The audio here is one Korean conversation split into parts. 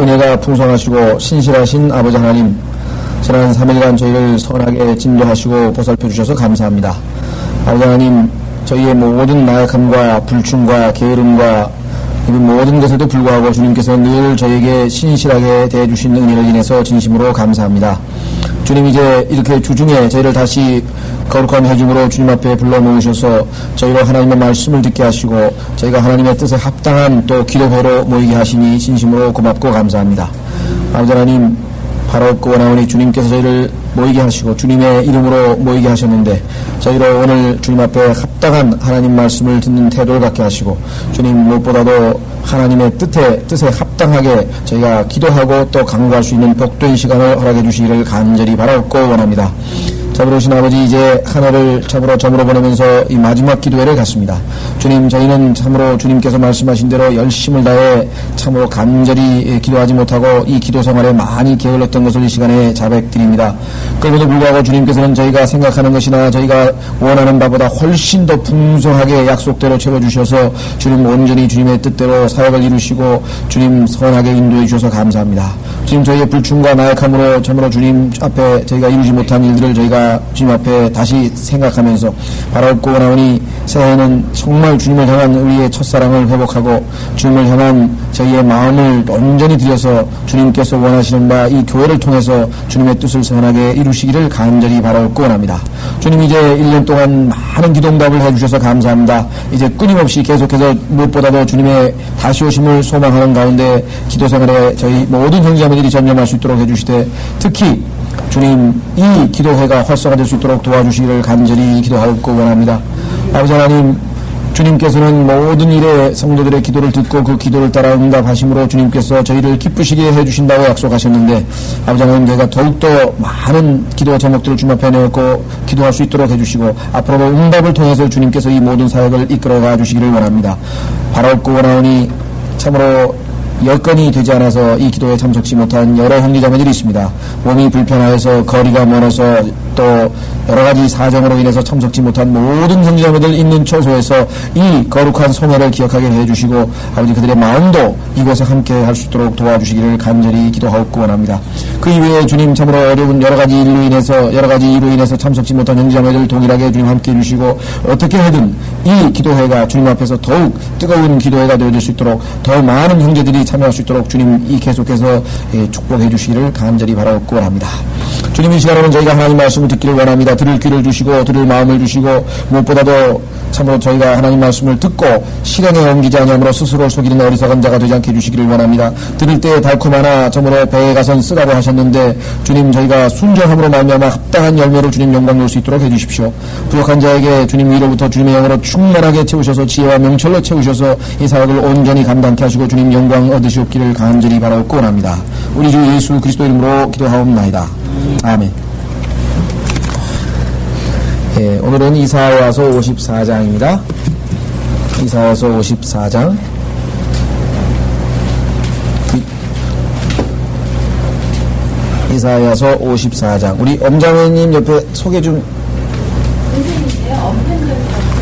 은혜가 풍성하시고 신실하신 아버지 하나님, 지난 3일간 저희를 선하게 진료하시고 보살펴 주셔서 감사합니다. 아버지 하나님, 저희의 모든 나약함과 불충과 게으름과 이 모든 것에도 불구하고 주님께서 늘 저에게 신실하게 대해주신 은혜를 인해서 진심으로 감사합니다. 주님, 이제 이렇게 주중에 저희를 다시 거룩한 회중으로 주님 앞에 불러 모으셔서 저희로 하나님의 말씀을 듣게 하시고 저희가 하나님의 뜻에 합당한 또 기도회로 모이게 하시니 진심으로 고맙고 감사합니다. 아버지 하나님, 바로 원하오니 주님께서 저희를 모이게 하시고 주님의 이름으로 모이게 하셨는데 저희로 오늘 주님 앞에 합당한 하나님 말씀을 듣는 태도를 갖게 하시고 주님, 무엇보다도 하나님의 뜻에 합당하게 저희가 기도하고 또 강구할 수 있는 복된 시간을 허락해 주시기를 간절히 바라옵고 원합니다. 자비로우신 아버지, 이제 한 해를 참으로 점으로 보내면서 이 마지막 기도회를 갖습니다. 주님, 저희는 참으로 주님께서 말씀하신 대로 열심을 다해 참으로 간절히 기도하지 못하고 이 기도 생활에 많이 게을렀던 것을 이 시간에 자백드립니다. 그럼에도 불구하고 주님께서는 저희가 생각하는 것이나 저희가 원하는 바보다 훨씬 더 풍성하게 약속대로 채워주셔서 주님 온전히 주님의 뜻대로 사역을 이루시고 주님 선하게 인도해 주셔서 감사합니다. 주님, 저희의 불충과 나약함으로 참으로 주님 앞에 저희가 이루지 못한 일들을 저희가 주님 앞에 다시 생각하면서 바라옵고 원하오니 새해에는 정말 주님을 향한 우리의 첫사랑을 회복하고 주님을 향한 저희의 마음을 온전히 들여서 주님께서 원하시는 바 이 교회를 통해서 주님의 뜻을 선하게 이루시기를 간절히 바라옵고 원합니다. 주님, 이제 1년 동안 많은 기도응답을 해주셔서 감사합니다. 이제 끊임없이 계속해서 무엇보다도 주님의 다시 오심을 소망하는 가운데 기도 생활에 저희 모든 형제자매들이 전념할 수 있도록 해주시되 특히 주님, 이 기도회가 활성화될 수 있도록 도와주시기를 간절히 기도하옵고 원합니다. 아버지 하나님, 주님께서는 모든 일에 성도들의 기도를 듣고 그 기도를 따라 응답하심으로 주님께서 저희를 기쁘시게 해주신다고 약속하셨는데 아버지 하나님, 저희가 더욱더 많은 기도 제목들을 주님 앞에 내놓고 기도할 수 있도록 해주시고 앞으로도 응답을 통해서 주님께서 이 모든 사역을 이끌어가 주시기를 원합니다. 바라옵고 원하오니 참으로 여건이 되지 않아서 이 기도에 참석치 못한 여러 형제자매들이 있습니다. 몸이 불편하여서 거리가 멀어서 또 여러 가지 사정으로 인해서 참석치 못한 모든 형제자매들 있는 처소에서 이 거룩한 성회를 기억하게 해주시고 아버지 그들의 마음도 이곳에 함께 할 수 있도록 도와주시기를 간절히 기도하옵고 원합니다. 그 이외에 주님, 참으로 어려운 여러 가지 이로 인해서 참석치 못한 형제자매들 동일하게 주님 함께 해주시고 어떻게 하든 이 기도회가 주님 앞에서 더욱 뜨거운 기도회가 되어질 수 있도록 더 많은 형제들이 참여할 수 있도록 주님 이 계속해서 축복해 주시기를 간절히 바라옵고 원합니다. 주님, 이 시간에는 저희가 하나님 말씀을 듣기를 원합니다. 들을 귀를 주시고 들을 마음을 주시고 무엇보다도 참으로 저희가 하나님 말씀을 듣고 실행에 옮기지 아니함으로 스스로 속이는 어리석은 자가 되지 않게 해주시기를 원합니다. 들을 때 달콤하나 참으로 배에 가선 쓰다고 하셨는데 주님, 저희가 순종함으로 말미암아 합당한 열매를 주님 영광 놓을 수 있도록 해주십시오. 부족한 자에게 주님 위로부터 주님의 영으로 충만하게 채우셔서 지혜와 명철로 채우셔서 이 사역을 온전히 감당케 하시고 주님 영광 얻으시옵기를 간절히 바라옵고 원합니다. 우리 주 예수 그리스도 이름으로 기도하옵나이다. 아멘. 예, 오늘은 이사야서 54장입니다. 이사야서 54장. 이사야서 54장. 우리 엄장회님 옆에 소개 좀.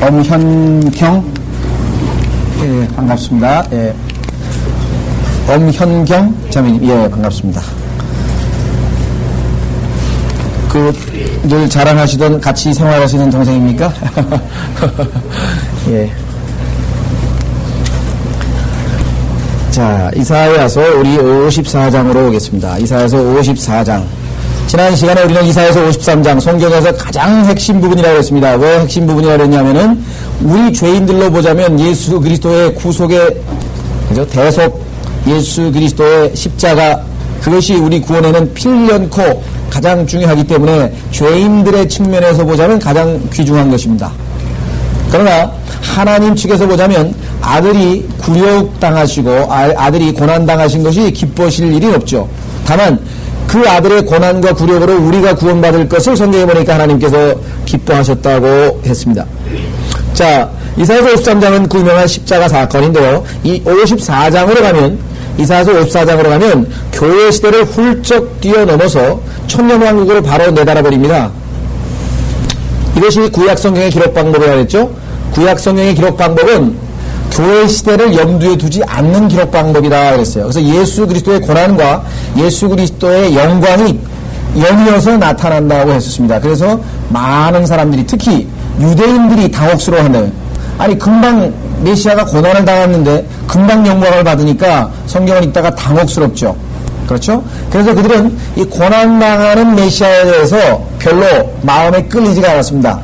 엄현경. 예, 반갑습니다. 예. 엄현경 자매님, 예, 반갑습니다. 늘 자랑하시던 같이 생활하시는 동생입니까? 예. 자, 이사야서 우리 54장으로 오겠습니다. 이사야서 54장. 지난 시간에 우리는 이사야서 53장, 성경에서 가장 핵심 부분이라고 했습니다. 왜 핵심 부분이라고 했냐면은, 우리 죄인들로 보자면 예수 그리스도의 구속의, 그죠? 대속, 예수 그리스도의 십자가, 그것이 우리 구원에는 필연코 가장 중요하기 때문에 죄인들의 측면에서 보자면 가장 귀중한 것입니다. 그러나 하나님 측에서 보자면 아들이 굴욕당하시고 아들이 고난당하신 것이 기뻐하실 일이 없죠. 다만 그 아들의 고난과 굴욕으로 우리가 구원받을 것을 성경에 보니까 하나님께서 기뻐하셨다고 했습니다. 자, 이사야서 53장은 그 유명한 십자가 사건인데요. 이 54장으로 가면 이사야서 54장으로 가면 교회 시대를 훌쩍 뛰어넘어서 천년왕국으로 바로 내달아버립니다. 이것이 구약성경의 기록 방법이라고 했죠. 구약성경의 기록 방법은 교회 시대를 염두에 두지 않는 기록 방법이다 그랬어요. 그래서 예수 그리스도의 고난과 예수 그리스도의 영광이 연이어서 나타난다고 했었습니다. 그래서 많은 사람들이, 특히 유대인들이 당혹스러워한다면, 아니 금방 메시아가 고난을 당했는데 금방 영광을 받으니까 성경을 읽다가 당혹스럽죠. 그렇죠? 그래서 그들은 이 고난당하는 메시아에 대해서 별로 마음에 끌리지가 않았습니다.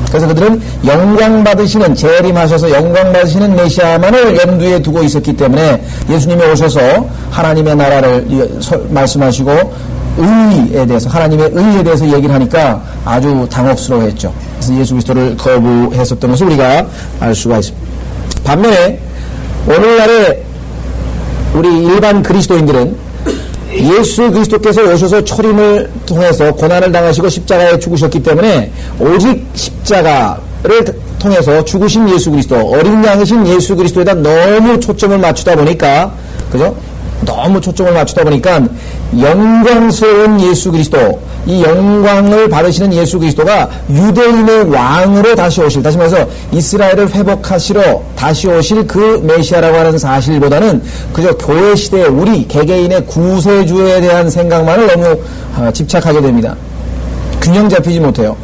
그래서 그들은 영광 받으시는, 재림하셔서 영광 받으시는 메시아만을 염두에 두고 있었기 때문에 예수님이 오셔서 하나님의 나라를 말씀하시고 의에 대해서, 하나님의 의에 대해서 얘기를 하니까 아주 당혹스러워했죠. 그래서 예수 그리스도를 거부했었던 것을 우리가 알 수가 있습니다. 반면에 오늘날의 우리 일반 그리스도인들은 예수 그리스도께서 오셔서 초림을 통해서 고난을 당하시고 십자가에 죽으셨기 때문에 오직 십자가를 통해서 죽으신 예수 그리스도, 어린 양이신 예수 그리스도에다 너무 초점을 맞추다 보니까, 그죠? 너무 초점을 맞추다 보니까 영광스러운 예수 그리스도, 이 영광을 받으시는 예수 그리스도가 유대인의 왕으로 다시 오실, 다시 말해서 이스라엘을 회복하시러 다시 오실 그 메시아라고 하는 사실보다는 그저 교회 시대에 우리 개개인의 구세주에 대한 생각만을 너무 집착하게 됩니다. 균형 잡히지 못해요.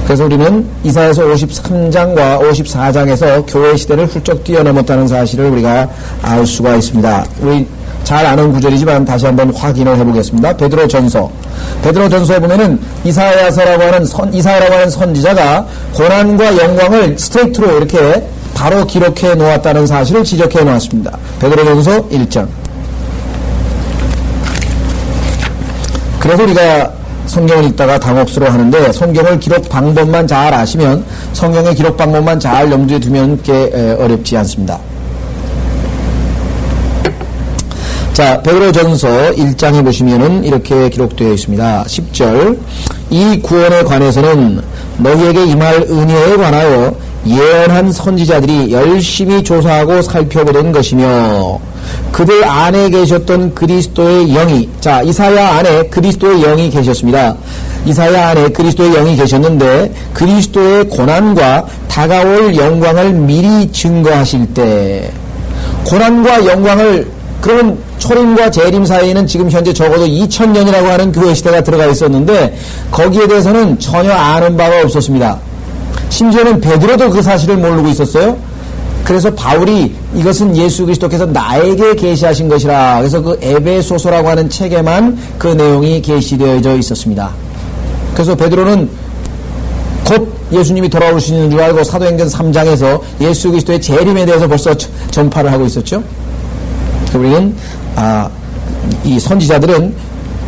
그래서 우리는 이사야서 53장과 54장에서 교회 시대를 훌쩍 뛰어넘었다는 사실을 우리가 알 수가 있습니다. 우리 잘 아는 구절이지만 다시 한번 확인을 해보겠습니다. 베드로전서에 보면은 이사야라고 하는 선지자가 고난과 영광을 스트레이트로 이렇게 바로 기록해 놓았다는 사실을 지적해 놓았습니다. 베드로전서 1장. 그래서 우리가 성경을 읽다가 당혹스러워 하는데, 성경을 기록 방법만 잘 아시면, 성경의 기록 방법만 잘 염두에 두면 꽤 어렵지 않습니다. 자, 베드로전서 1장에 보시면은 이렇게 기록되어 있습니다. 10절. 이 구원에 관해서는 너희에게 임할 은혜에 관하여 예언한 선지자들이 열심히 조사하고 살펴보던 것이며, 그들 안에 계셨던 그리스도의 영이, 자, 이사야 안에 그리스도의 영이 계셨습니다. 이사야 안에 그리스도의 영이 계셨는데, 그리스도의 고난과 다가올 영광을 미리 증거하실 때, 고난과 영광을, 그러면 초림과 재림 사이에는 지금 현재 적어도 2000년이라고 하는 교회 시대가 들어가 있었는데, 거기에 대해서는 전혀 아는 바가 없었습니다. 심지어는 베드로도 그 사실을 모르고 있었어요. 그래서 바울이 이것은 예수 그리스도께서 나에게 계시하신 것이라, 그래서 그 에베소서라고 하는 책에만 그 내용이 계시되어져 있었습니다. 그래서 베드로는 곧 예수님이 돌아오시는 줄 알고 사도행전 3장에서 예수 그리스도의 재림에 대해서 벌써 전파를 하고 있었죠. 우리는 이 선지자들은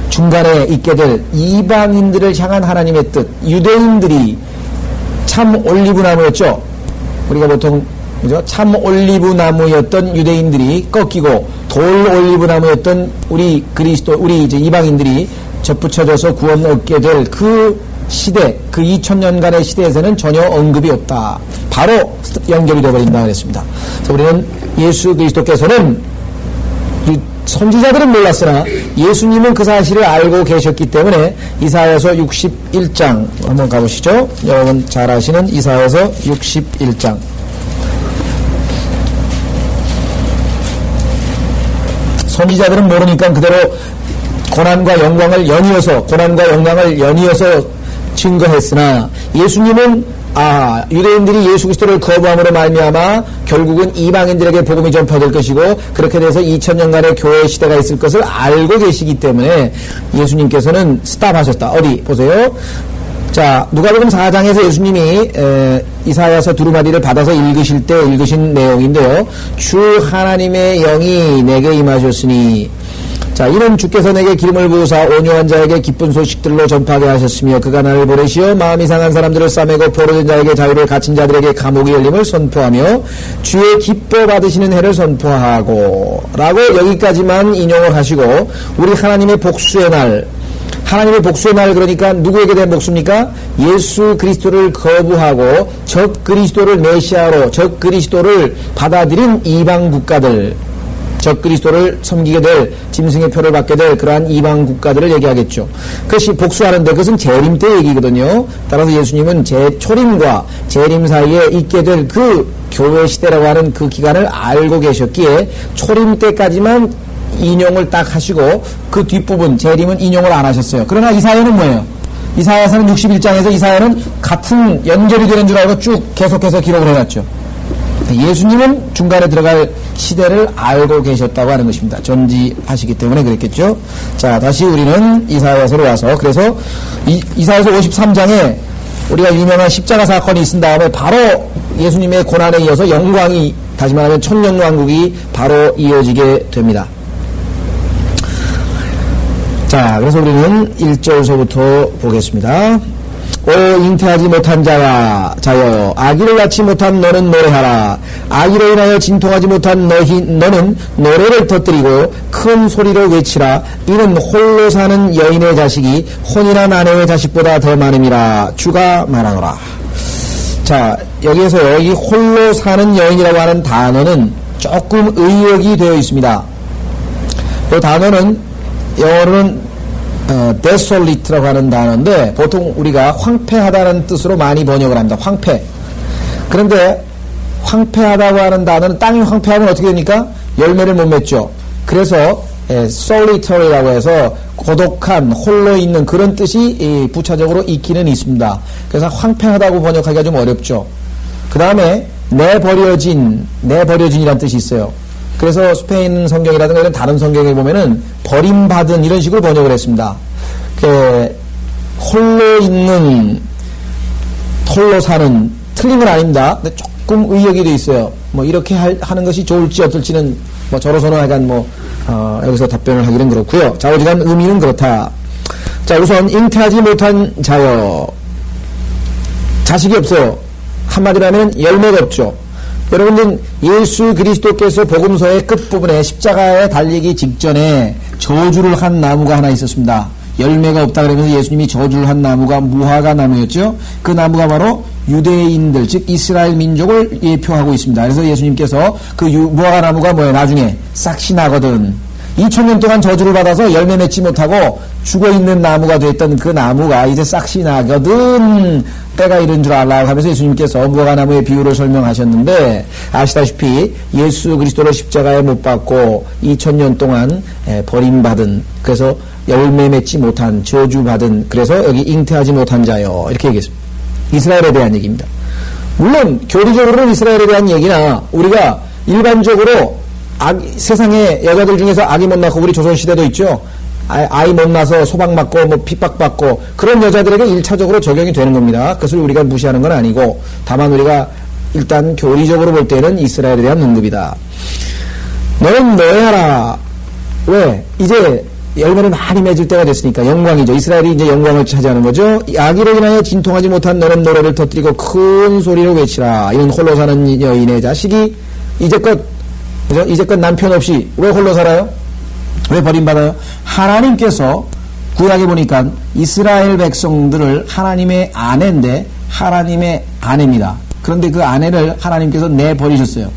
중간에 있게 될 이방인들을 향한 하나님의 뜻, 유대인들이 참 올리브나무였죠. 우리가 보통 그죠? 참 올리브나무였던 유대인들이 꺾이고 돌 올리브나무였던 우리 이제 이방인들이 접붙여져서 구원 얻게 될 그 시대, 그 2000년간의 시대에서는 전혀 언급이 없다. 바로 연결이 되어버린다 그랬습니다. 그래서 우리는 예수 그리스도께서는, 선지자들은 몰랐으나 예수님은 그 사실을 알고 계셨기 때문에 이사야서 61장 한번 가보시죠. 여러분 잘 아시는 이사야서 61장. 선지자들은 모르니까 그대로 고난과 영광을 연이어서 증거했으나, 예수님은 유대인들이 예수 그리스도를 거부함으로 말미암아 결국은 이방인들에게 복음이 전파될 것이고, 그렇게 돼서 2000년간의 교회 시대가 있을 것을 알고 계시기 때문에 예수님께서는 스탑하셨다. 어디 보세요. 자, 누가복음 4장에서 예수님이 이사야서 두루마리를 받아서 읽으실 때 읽으신 내용인데요. 주 하나님의 영이 내게 임하셨으니, 자, 이는 주께서 내게 기름을 부으사 온유한 자에게 기쁜 소식들로 전파하게 하셨으며, 그가 나를 보내시어 마음이 상한 사람들을 싸매고 포로된 자에게 자유를, 갇힌 자들에게 감옥의 열림을 선포하며 주의 기뻐 받으시는 해를 선포하고, 라고 여기까지만 인용을 하시고, 우리 하나님의 복수의 날, 그러니까 누구에게 대한 복수입니까? 예수 그리스도를 거부하고 적 그리스도를 메시아로, 적 그리스도를 받아들인 이방 국가들, 적 그리스도를 섬기게 될 짐승의 표를 받게 될 그러한 이방 국가들을 얘기하겠죠. 그것이 복수하는데 그것은 재림 때 얘기거든요. 따라서 예수님은 초림과 재림 사이에 있게 될 그 교회 시대라고 하는 그 기간을 알고 계셨기에 초림 때까지만 인용을 딱 하시고 그 뒷부분 재림은 인용을 안 하셨어요. 그러나 이사야는 뭐예요? 이사야서는 61장에서 이사야는 같은 연결이 되는 줄 알고 쭉 계속해서 기록을 해놨죠. 예수님은 중간에 들어갈 시대를 알고 계셨다고 하는 것입니다. 전지하시기 때문에 그랬겠죠. 자, 다시 우리는 이사야서로 와서, 그래서 이사야서 53장에 우리가 유명한 십자가 사건이 있은 다음에 바로 예수님의 고난에 이어서 영광이, 다시 말하면 천년왕국이 바로 이어지게 됩니다. 자, 그래서 우리는 1절서부터 보겠습니다. 오 잉태하지 못한 자여 아기를 낳지 못한 너는 노래하라. 아기로 인하여 진통하지 못한 너는 노래를 터뜨리고 큰 소리로 외치라. 이는 홀로 사는 여인의 자식이 혼인한 아내의 자식보다 더 많음이라. 주가 말하노라. 자, 여기에서 이 홀로 사는 여인이라고 하는 단어는 조금 의역이 되어 있습니다. 이 단어는 영어로는 desolate라고 하는 단어인데 보통 우리가 황폐하다는 뜻으로 많이 번역을 합니다. 황폐. 그런데 황폐하다고 하는 단어는 땅이 황폐하면 어떻게 됩니까? 열매를 못 맺죠. 그래서 solitary라고 해서 고독한, 홀로 있는 그런 뜻이 부차적으로 있기는 있습니다. 그래서 황폐하다고 번역하기가 좀 어렵죠. 그 다음에 내버려진이라는 뜻이 있어요. 그래서 스페인 성경이라든가 이런 다른 성경에 보면은 버림받은 이런 식으로 번역을 했습니다. 홀로 있는, 홀로 사는, 틀린 건 아닙니다. 근데 조금 의역이 돼 있어요. 뭐 이렇게 하는 것이 좋을지 어떨지는 뭐 저로서는 하여간 여기서 답변을 하기는 그렇고요. 좌우지간 의미는 그렇다. 자, 우선 잉태하지 못한 자여, 자식이 없어요. 한마디로 하면 열매가 없죠. 여러분들 예수 그리스도께서 복음서의 끝부분에 십자가에 달리기 직전에 저주를 한 나무가 하나 있었습니다. 열매가 없다 그러면서 예수님이 저주를 한 나무가 무화과 나무였죠. 그 나무가 바로 유대인들, 즉 이스라엘 민족을 예표하고 있습니다. 그래서 예수님께서 그 무화과 나무가 뭐예요? 나중에 싹이 나거든. 2000년 동안 저주를 받아서 열매 맺지 못하고 죽어있는 나무가 됐던 그 나무가 이제 싹이 나거든. 때가 이른 줄 알라고 하면서 예수님께서 무화과 나무의 비유를 설명하셨는데, 아시다시피 예수 그리스도를 십자가에 못 박고 2000년 동안 버림받은, 그래서 열매 맺지 못한, 저주받은, 그래서 여기 잉태하지 못한 자요, 이렇게 얘기했습니다. 이스라엘에 대한 얘기입니다. 물론 교리적으로는 이스라엘에 대한 얘기나 우리가 일반적으로 세상에 여자들 중에서 아기 못 낳고, 우리 조선시대도 있죠. 아이 못 낳아서 소방받고 뭐 핍박받고 그런 여자들에게 1차적으로 적용이 되는 겁니다. 그것을 우리가 무시하는 건 아니고, 다만 우리가 일단 교리적으로 볼 때는 이스라엘에 대한 언급이다. 너는 노래하라. 왜? 이제 열매를 많이 맺을 때가 됐으니까 영광이죠. 이스라엘이 이제 영광을 차지하는 거죠. 아기로 인하여 진통하지 못한 너는 노래를 터뜨리고 큰 소리로 외치라. 이는 홀로 사는 여인의 자식이 이제껏, 그죠? 이제껏 남편 없이 왜 홀로 살아요? 왜 버림받아요? 하나님께서 구약에 보니까 이스라엘 백성들을 하나님의 아내인데 하나님의 아내입니다. 그런데 그 아내를 하나님께서 내버리셨어요.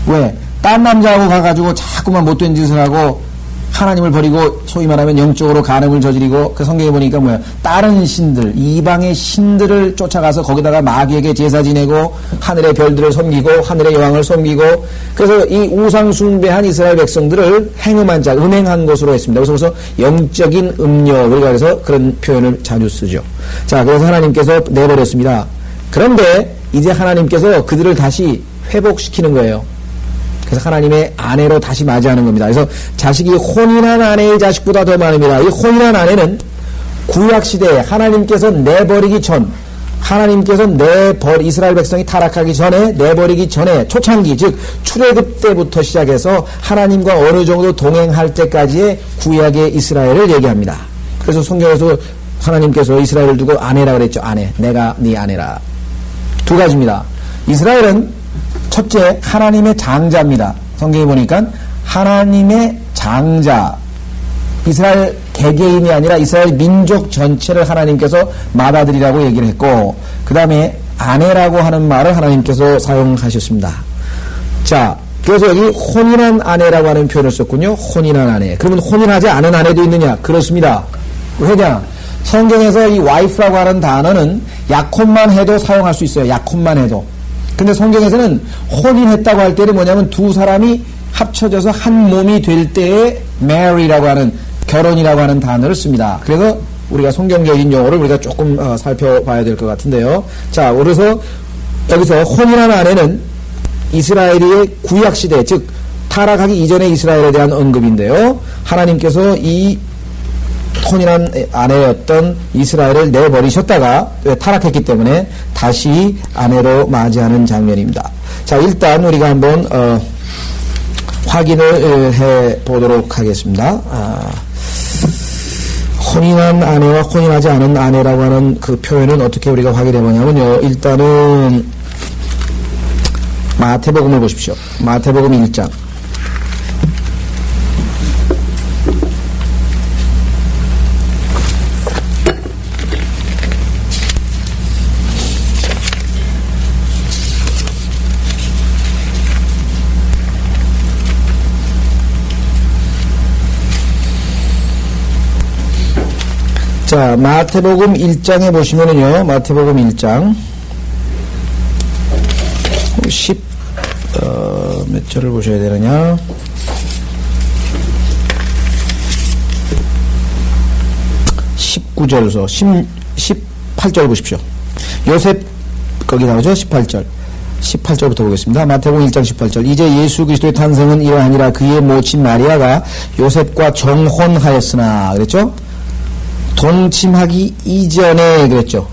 왜? 딴 남자하고 가가지고 자꾸만 못된 짓을 하고 하나님을 버리고 소위 말하면 영적으로 간음을 저지르고, 그 성경에 보니까 뭐야? 다른 신들, 이방의 신들을 쫓아가서 거기다가 마귀에게 제사 지내고 하늘의 별들을 섬기고 하늘의 여왕을 섬기고, 그래서 이 우상 숭배한 이스라엘 백성들을 행음한 자, 음행한 것으로 했습니다. 그래서 영적인 음녀, 우리가 그래서 그런 표현을 자주 쓰죠. 자, 그래서 하나님께서 내버렸습니다. 그런데 이제 하나님께서 그들을 다시 회복시키는 거예요. 그래서 하나님의 아내로 다시 맞이하는 겁니다. 그래서 자식이 혼인한 아내의 자식보다 더 많습니다. 이 혼인한 아내는 구약시대에 하나님께서 내버리기 전, 하나님께서 이스라엘 백성이 타락하기 전에, 내버리기 전에, 초창기, 즉 출애굽 때부터 시작해서 하나님과 어느 정도 동행할 때까지의 구약의 이스라엘을 얘기합니다. 그래서 성경에서 하나님께서 이스라엘을 두고 아내라 그랬죠. 아내, 내가 네 아내라. 두 가지입니다. 이스라엘은 첫째, 하나님의 장자입니다. 성경에 보니까 하나님의 장자, 이스라엘 개개인이 아니라 이스라엘 민족 전체를 하나님께서 맏아들이라고 얘기를 했고, 그 다음에 아내라고 하는 말을 하나님께서 사용하셨습니다. 자, 그래서 여기 혼인한 아내라고 하는 표현을 썼군요. 혼인한 아내. 그러면 혼인하지 않은 아내도 있느냐? 그렇습니다. 왜냐? 성경에서 이 wife라고 하는 단어는 약혼만 해도 사용할 수 있어요. 약혼만 해도. 근데 성경에서는 혼인했다고 할 때는 뭐냐면 두 사람이 합쳐져서 한 몸이 될 때에 marry라고 하는 결혼이라고 하는 단어를 씁니다. 그래서 우리가 성경적인 용어를 우리가 조금 살펴봐야 될 것 같은데요. 자, 그래서 여기서 혼인한 아내는 이스라엘의 구약시대, 즉 타락하기 이전의 이스라엘에 대한 언급인데요. 하나님께서 이 혼인한 아내였던 이스라엘을 내버리셨다가 타락했기 때문에 다시 아내로 맞이하는 장면입니다. 자, 일단 우리가 한번 확인을 해보도록 하겠습니다. 혼인한 아내와 혼인하지 않은 아내라고 하는 그 표현은 어떻게 우리가 확인해 보냐면요. 일단은 마태복음을 보십시오. 마태복음 1장. 자, 마태복음 1장에 보시면은요, 마태복음 1장, 몇 절을 보셔야 되느냐. 19절에서 18절 보십시오. 요셉, 거기 나오죠? 18절. 18절부터 보겠습니다. 마태복음 1장 18절. 이제 예수 그리스도의 탄생은 이러하니라. 그의 모친 마리아가 요셉과 정혼하였으나, 그랬죠? 동침하기 이전에 그랬죠.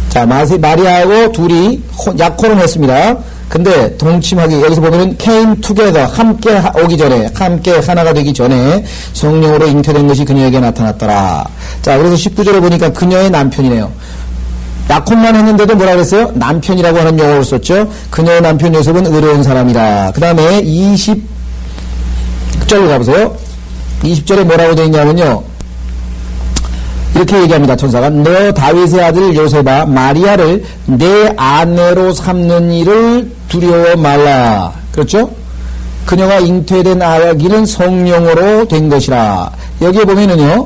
자, 마리아하고 둘이 약혼을 했습니다. 근데 동침하기, 여기서 보면은 came together, 함께 오기 전에, 함께 하나가 되기 전에 성령으로 잉태된 것이 그녀에게 나타났더라. 자, 그래서 19절에 보니까 그녀의 남편이네요. 약혼만 했는데도 뭐라 그랬어요? 남편이라고 하는 용어를 썼죠. 그녀의 남편 요셉은 의로운 사람이라. 그 다음에 20절 가보세요. 20절에 뭐라고 되어 있냐면요. 이렇게 얘기합니다. 천사가 너 다윗의 아들 요셉아 마리아를 내 아내로 삼는 일을 두려워 말라. 그렇죠? 그녀가 잉태된 아기는 성령으로 된 것이라. 여기에 보면은요.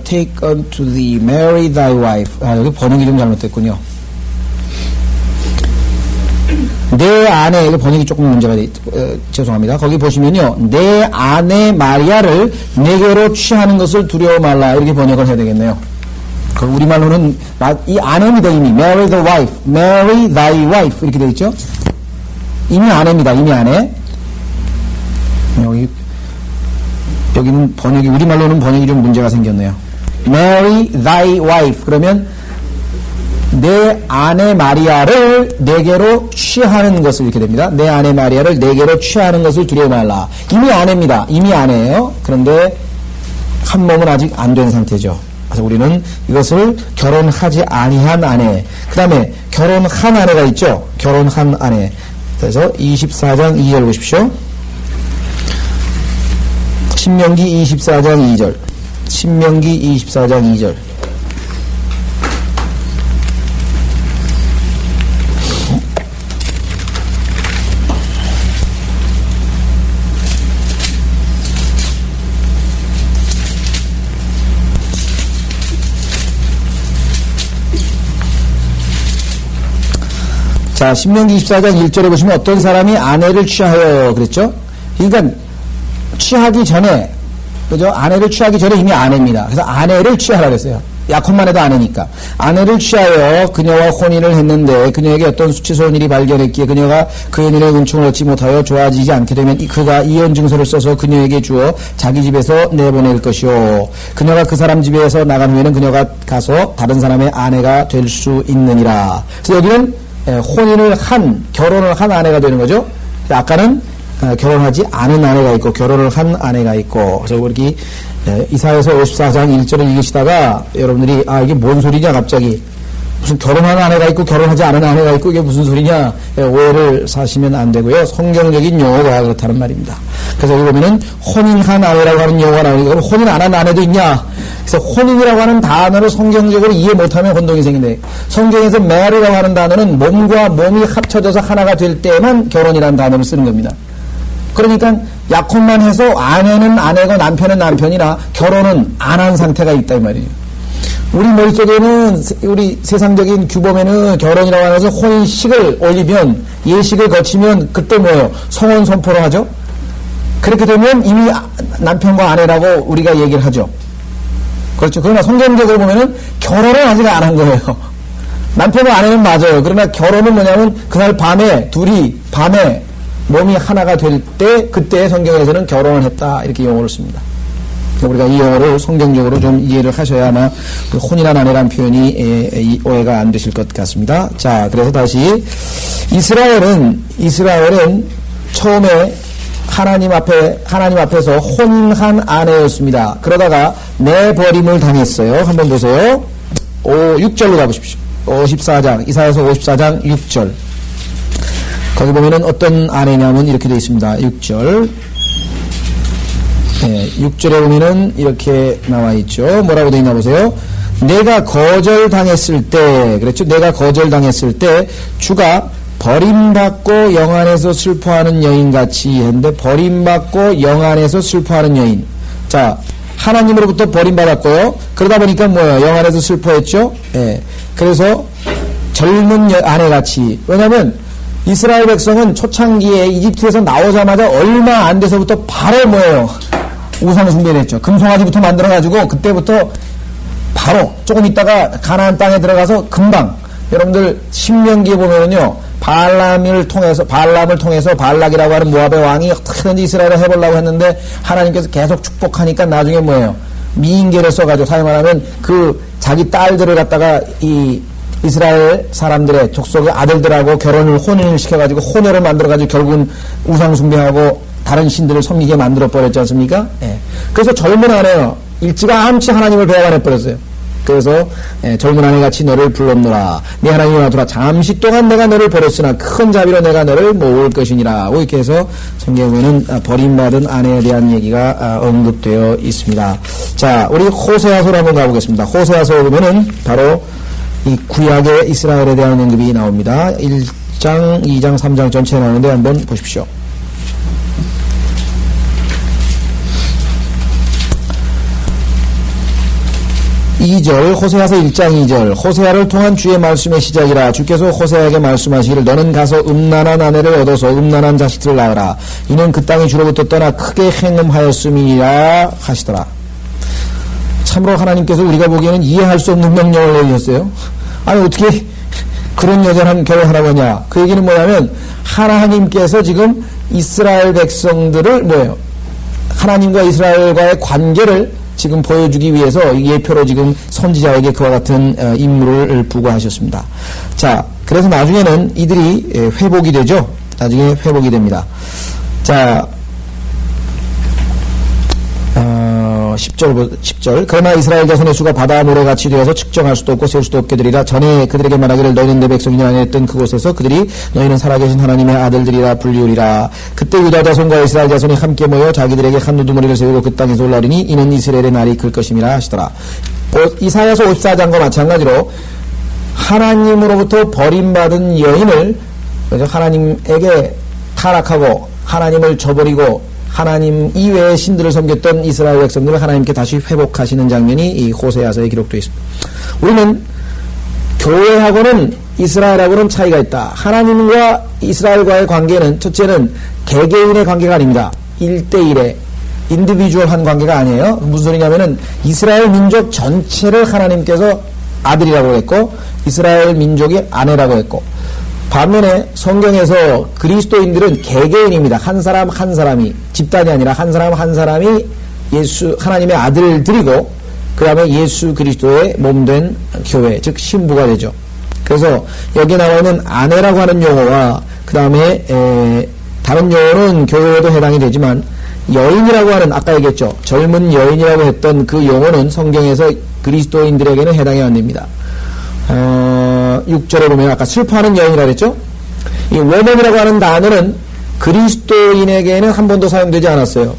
Take unto thee Mary thy wife. 여기 번역이 좀 잘못됐군요. 내 아내, 이거 번역이 조금 문제가 죄송합니다. 거기 보시면요. 내 아내 마리아를 내게로 취하는 것을 두려워 말라. 이렇게 번역을 해야 되겠네요. 우리말로는 이 아내입니다. 이미 marry the wife, marry thy wife 이렇게 되어 있죠. 이미 아내입니다. 이미 아내. 여기는 번역이, 우리말로는 번역이 좀 문제가 생겼네요. marry thy wife. 그러면 내 아내 마리아를 내게로 취하는 것을, 이렇게 됩니다. 내 아내 마리아를 내게로 취하는 것을 두려워 말라. 이미 아내입니다. 이미 아내예요. 그런데 한 몸은 아직 안 된 상태죠. 그래서 우리는 이것을 결혼하지 아니한 아내, 그 다음에 결혼한 아내가 있죠. 결혼한 아내. 그래서 24장 2절 보십시오. 신명기 24장 2절. 신명기 24장 2절. 자, 신명기 24장 1절에 보시면 어떤 사람이 아내를 취하여 그랬죠? 그러니까 취하기 전에, 그죠? 아내를 취하기 전에 이미 아내입니다. 그래서 아내를 취하라 그랬어요. 약혼만 해도 아내니까. 아내를 취하여 그녀와 혼인을 했는데 그녀에게 어떤 수치스러운 일이 발견했기에 그녀가 그 연인의 은총을 얻지 못하여 좋아지지 않게 되면 그가 이혼 증서를 써서 그녀에게 주어 자기 집에서 내보낼 것이요. 그녀가 그 사람 집에서 나간 후에는 그녀가 가서 다른 사람의 아내가 될 수 있느니라. 그래서 여기는 혼인을 한, 결혼을 한 아내가 되는 거죠. 아까는 결혼하지 않은 아내가 있고 결혼을 한 아내가 있고. 그래서 우리 이사야서 54장 1절을 읽으시다가 여러분들이 이게 뭔 소리냐 갑자기 무슨 결혼한 아내가 있고 결혼하지 않은 아내가 있고 이게 무슨 소리냐 오해를 사시면 안 되고요. 성경적인 용어가 그렇다는 말입니다. 그래서 여기 보면은 혼인한 아내라고 하는 용어가 나오니까 그럼 혼인 안 한 아내도 있냐? 그래서 혼인이라고 하는 단어를 성경적으로 이해 못하면 혼동이 생긴대. 성경에서 marry라고 하는 단어는 몸과 몸이 합쳐져서 하나가 될 때만 결혼이라는 단어를 쓰는 겁니다. 그러니까 약혼만 해서 아내는 아내고 남편은 남편이나 결혼은 안 한 상태가 있다 이 말이에요. 우리 머릿속에는 우리 세상적인 규범에는 결혼이라고 하는 것은 혼인식을 올리면 예식을 거치면 그때 뭐예요? 성혼 선포를 하죠. 그렇게 되면 이미 남편과 아내라고 우리가 얘기를 하죠. 그렇죠. 그러나 성경적으로 보면은 결혼은 아직 안 한 거예요. 남편과 아내는 맞아요. 그러나 결혼은 뭐냐면 그날 밤에 둘이 밤에 몸이 하나가 될 때 그때 성경에서는 결혼을 했다 이렇게 용어를 씁니다. 우리가 이 용어를 성경적으로 좀 이해를 하셔야 아마 그 혼인한 아내라는 표현이 오해가 안 되실 것 같습니다. 자, 그래서 다시 이스라엘은 처음에 하나님 앞에서 혼인한 아내였습니다. 그러다가 내버림을 당했어요. 한번 보세요. 6절로 가보십시오. 54장, 이사야서 54장 6절. 거기 보면은 어떤 아내냐면 이렇게 되어 있습니다. 6절. 네, 6절에 보면은 이렇게 나와 있죠. 뭐라고 되어 있나 보세요. 내가 거절당했을 때, 그랬죠? 내가 거절당했을 때, 주가 버림받고 영안에서 슬퍼하는 여인같이 했는데, 버림받고 영안에서 슬퍼하는 여인. 자, 하나님으로부터 버림받았고요. 그러다 보니까 뭐예요? 영안에서 슬퍼했죠? 예. 그래서 젊은 아내같이. 왜냐면, 이스라엘 백성은 초창기에 이집트에서 나오자마자 얼마 안 돼서부터 바로 뭐예요? 우상숭배를 했죠. 금송아지부터 만들어가지고 그때부터 바로 조금 있다가 가나안 땅에 들어가서 금방 여러분들 신명기에 보면은요 발람을 통해서 발락이라고 하는 모압의 왕이 어떻게든지 이스라엘을 해보려고 했는데 하나님께서 계속 축복하니까 나중에 뭐예요? 미인계를 써가지고 사회 말하면 그 자기 딸들을 갖다가 이 이스라엘 사람들의 족속의 아들들하고 혼인을 시켜가지고 혼혈을 만들어가지고 결국은 우상숭배하고 다른 신들을 섬기게 만들어버렸지 않습니까? 예. 그래서 젊은 아내요. 일찌감치 하나님을 배반해버렸어요. 그래서 젊은 아내같이 너를 불렀노라. 네 하나님을 놔두라. 잠시 동안 내가 너를 버렸으나 큰 자비로 내가 너를 모을 것이니라. 이렇게 해서 성경에 보면 버림받은 아내에 대한 얘기가 언급되어 있습니다. 자, 우리 호세아서로 한번 가보겠습니다. 호세아서에 보면은 바로 이 구약의 이스라엘에 대한 언급이 나옵니다. 1장, 2장, 3장 전체에 나오는데 한번 보십시오. 2절 호세아서 1장 2절 호세아를 통한 주의 말씀의 시작이라. 주께서 호세아에게 말씀하시기를 너는 가서 음란한 아내를 얻어서 음란한 자식들을 낳으라. 이는 그 땅이 주로부터 떠나 크게 행음하였음이라 하시더라. 참으로 하나님께서 우리가 보기에는 이해할 수 없는 명령을 내리셨어요. 아니 어떻게 그런 여자랑 결혼하라고 하냐. 그 얘기는 뭐냐면 하나님께서 지금 이스라엘 백성들을 뭐예요? 하나님과 이스라엘과의 관계를 지금 보여주기 위해서 예표로 지금 선지자에게 그와 같은 임무를 부과하셨습니다. 자, 그래서 나중에는 이들이 회복이 되죠. 나중에 회복이 됩니다. 자, 10절 그러나 이스라엘 자손의 수가 바다 모래같이 되어서 측정할 수도 없고 세울 수도 없게 되리라. 전에 그들에게 말하기를 너희는 내 백성이냐 아니했던 그곳에서 그들이 너희는 살아계신 하나님의 아들들이라 불리우리라. 그때 유다 자손과 이스라엘 자손이 함께 모여 자기들에게 한 우두머리를 세우고 그 땅에서 올라오리니 이는 이스라엘의 날이 클 것임이라 하시더라. 이사야서 54장과 마찬가지로 하나님으로부터 버림받은 여인을 하나님에게 타락하고 하나님을 저버리고 하나님 이외의 신들을 섬겼던 이스라엘 백성들을 하나님께 다시 회복하시는 장면이 이 호세아서에 기록되어 있습니다. 우리는 교회하고는 이스라엘하고는 차이가 있다. 하나님과 이스라엘과의 관계는 첫째는 개개인의 관계가 아닙니다. 1대1의 인디비주얼한 관계가 아니에요. 무슨 소리냐면은 이스라엘 민족 전체를 하나님께서 아들이라고 했고 이스라엘 민족이 아내라고 했고 반면에 성경에서 그리스도인들은 개개인입니다. 한 사람 한 사람이 집단이 아니라 한 사람 한 사람이 예수 하나님의 아들들이고 그 다음에 예수 그리스도의 몸된 교회 즉 신부가 되죠. 그래서 여기에 나와 있는 아내라고 하는 용어와 그 다음에 다른 용어는 교회에도 해당이 되지만 여인이라고 하는 아까 얘기했죠. 젊은 여인이라고 했던 그 용어는 성경에서 그리스도인들에게는 해당이 안 됩니다. 6절에 보면 아까 슬퍼하는 여인이라 그랬죠. 이 woman이라고 하는 단어는 그리스도인에게는 한 번도 사용되지 않았어요.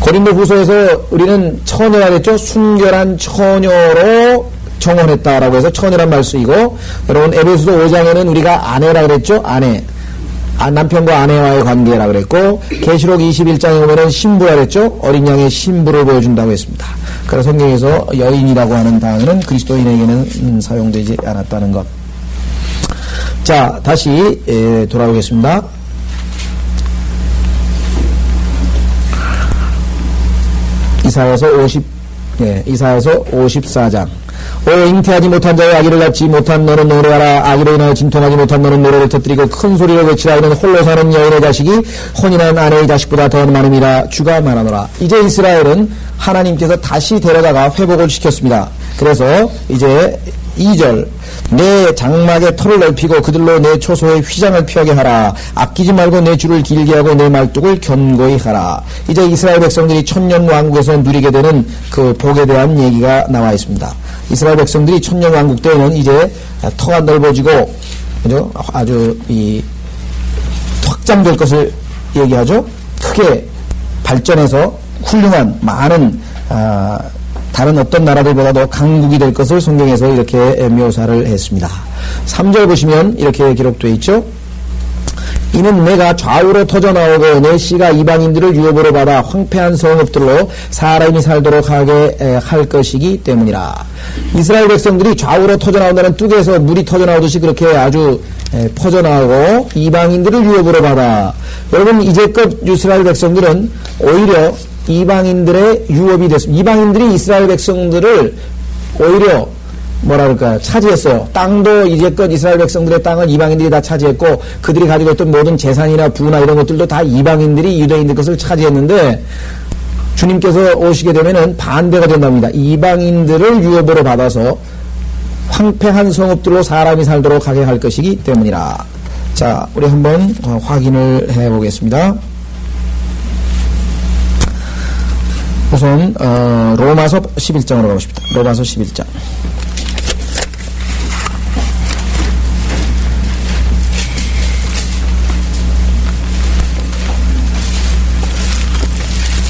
고린도후서에서 우리는 처녀라 그랬죠. 순결한 처녀로 정언했다라고 해서 처녀란 말 쓰이고, 여러분 에베소서 5장에는 우리가 아내라 그랬죠. 아내. 남편과 아내와의 관계라 그랬고, 계시록 21장에 보면은 신부라 그랬죠. 어린 양의 신부를 보여준다고 했습니다. 그래서 성경에서 여인이라고 하는 단어는 그리스도인에게는 사용되지 않았다는 것. 자, 다시 돌아오겠습니다. 이사야서 54장. 오 잉태하지 못한 자여 아기를 낳지 못한 너는 노래하라. 아기로 인하여 진통하지 못한 너는 노래를 터뜨리고 큰 소리로 외치라. 이는 홀로 사는 여인의 자식이 혼인한 아내의 자식보다 더 많음이라. 주가 말하노라. 이제 이스라엘은 하나님께서 다시 데려다가 회복을 시켰습니다. 그래서 이제 2절, 내 장막에 털을 넓히고 그들로 내 초소에 휘장을 피하게 하라. 아끼지 말고 내 줄을 길게 하고 내 말뚝을 견고히 하라. 이제 이스라엘 백성들이 천년 왕국에서 누리게 되는 그 복에 대한 얘기가 나와 있습니다. 이스라엘 백성들이 천년 왕국 때에는 이제 터가 넓어지고, 그죠? 아주 확장될 것을 얘기하죠. 크게 발전해서 훌륭한 많은 다른 어떤 나라들보다도 강국이 될 것을 성경에서 이렇게 묘사를 했습니다. 3절 보시면 이렇게 기록되어 있죠. 이는 내가 좌우로 터져나오고 내 씨가 이방인들을 유업으로 받아 황폐한 성읍들로 사람이 살도록 하게 할 것이기 때문이라. 이스라엘 백성들이 좌우로 터져나온다는 뚝에서 물이 터져나오듯이 그렇게 아주 퍼져나오고 이방인들을 유업으로 받아. 여러분 이제껏 이스라엘 백성들은 오히려 이방인들의 유업이 됐습니다. 이방인들이 이스라엘 백성들을 오히려 뭐라 그럴까요? 차지했어요. 땅도 이제껏 이스라엘 백성들의 땅을 이방인들이 다 차지했고, 그들이 가지고 있던 모든 재산이나 부나 이런 것들도 다 이방인들이 유대인들 것을 차지했는데, 주님께서 오시게 되면은 반대가 된답니다. 이방인들을 유업으로 받아서 황폐한 성읍들로 사람이 살도록 하게 할 것이기 때문이라. 자, 우리 한번 확인을 해 보겠습니다. 우선 로마서 11장으로 가보십시다. 로마서 11장.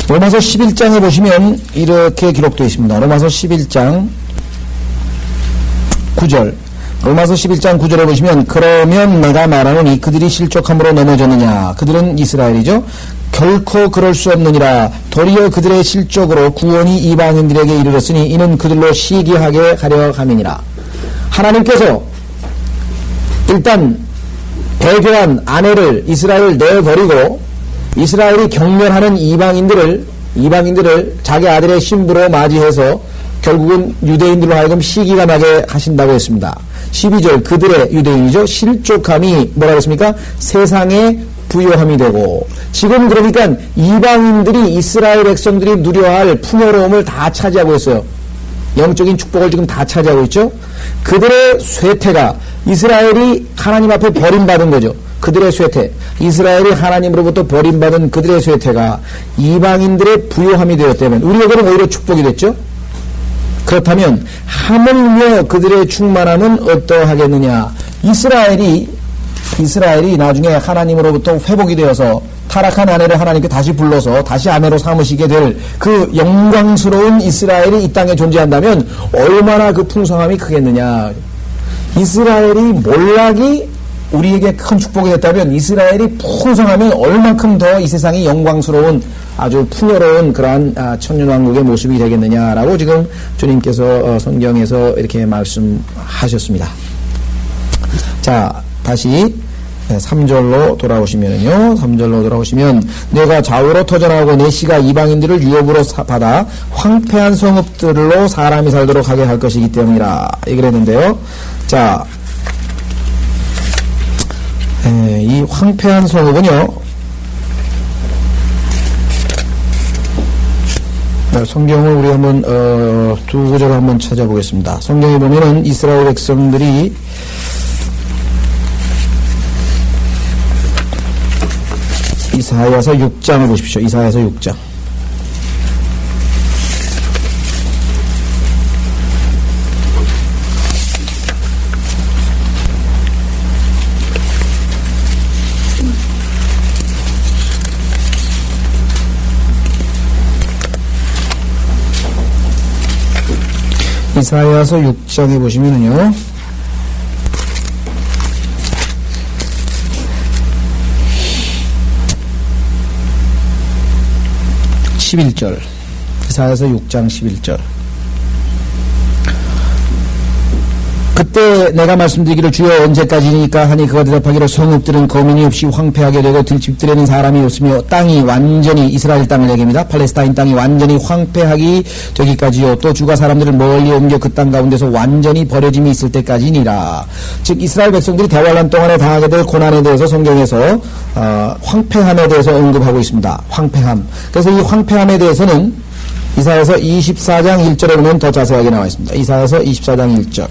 로마서 11장에 보시면 이렇게 기록되어 있습니다. 로마서 11장 9절. 로마서 11장 9절에 보시면 그러면 내가 말하노니 그들이 실족함으로 넘어졌느냐. 그들은 이스라엘이죠. 결코 그럴 수 없느니라. 도리어 그들의 실족으로 구원이 이방인들에게 이르렀으니 이는 그들로 시기하게 하려 함이니라. 하나님께서 일단 배교한 아내를 이스라엘을 내버리고 이스라엘이 경멸하는 이방인들을 자기 아들의 신부로 맞이해서 결국은 유대인들로 하여금 시기가 나게 하신다고 했습니다. 12절 그들의 유대인이죠. 실족함이 뭐라고 했습니까? 세상에 부요함이 되고, 지금 그러니까 이방인들이 이스라엘 백성들이 누려야 할 풍요로움을 다 차지하고 있어요. 영적인 축복을 지금 다 차지하고 있죠. 그들의 쇠퇴가 이스라엘이 하나님 앞에 버림받은 거죠. 그들의 쇠퇴, 이스라엘이 하나님으로부터 버림받은 그들의 쇠퇴가 이방인들의 부요함이 되었다면 우리에게는 오히려 축복이 됐죠. 그렇다면 하물며 그들의 충만함은 어떠하겠느냐. 이스라엘이 나중에 하나님으로부터 회복이 되어서 타락한 아내를 하나님께 다시 불러서 다시 아내로 삼으시게 될 그 영광스러운 이스라엘이 이 땅에 존재한다면 얼마나 그 풍성함이 크겠느냐. 이스라엘이 몰락이 우리에게 큰 축복이 됐다면 이스라엘이 풍성하면 얼만큼 더 이 세상이 영광스러운 아주 풍요로운 그러한 천년왕국의 모습이 되겠느냐라고 지금 주님께서 성경에서 이렇게 말씀하셨습니다. 자, 다시 3절로 돌아오시면요. 3절로 돌아오시면 내가 좌우로 터져나오고 내 씨가 이방인들을 유업으로 받아 황폐한 성읍들로 사람이 살도록 하게 할 것이기 때문이라 얘기를 했는데요. 자, 이 황폐한 성읍은요, 성경을 우리 한번 두 구절을 한번 찾아보겠습니다. 성경에 보면은 이스라엘 백성들이 이사야서 6장을 보십시오. 이사야서 6장. 이사야서 6장에 보시면은요, 11절. 이사야서 6장 11절. 그때 내가 말씀드리기를 주여 언제까지니까 하니 그가 대답하기를 성읍들은 거민이 없이 황폐하게 되고 들집들에는 사람이 없으며 땅이 완전히 이스라엘 땅을 얘기합니다. 팔레스타인 땅이 완전히 황폐하기 되기까지요. 또 주가 사람들을 멀리 옮겨 그 땅 가운데서 완전히 버려짐이 있을 때까지니라. 즉 이스라엘 백성들이 대환란 동안에 당하게 될 고난에 대해서 성경에서 황폐함에 대해서 언급하고 있습니다. 황폐함. 그래서 이 황폐함에 대해서는 이사야서 24장 1절에 보면 더 자세하게 나와 있습니다. 이사야서 24장 1절.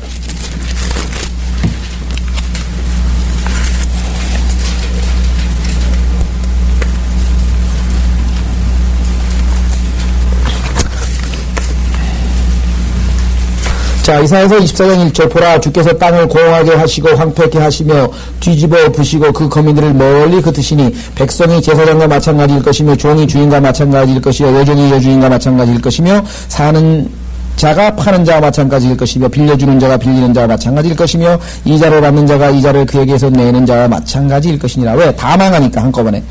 자, 이사야서 24장 1절. 보라, 주께서 땅을 공하게 하시고 황폐케 하시며 뒤집어 부시고 그 거민들을 멀리 흩으시니 백성이 제사장과 마찬가지일 것이며 종이 주인과 마찬가지일 것이요 여종이 여주인과 마찬가지일 것이며 사는 자가 파는 자와 마찬가지일 것이며 빌려주는 자가 빌리는 자와 마찬가지일 것이며 이자를 받는 자가 이자를 그에게서 내는 자와 마찬가지일 것이니라. 왜? 다 망하니까 한꺼번에.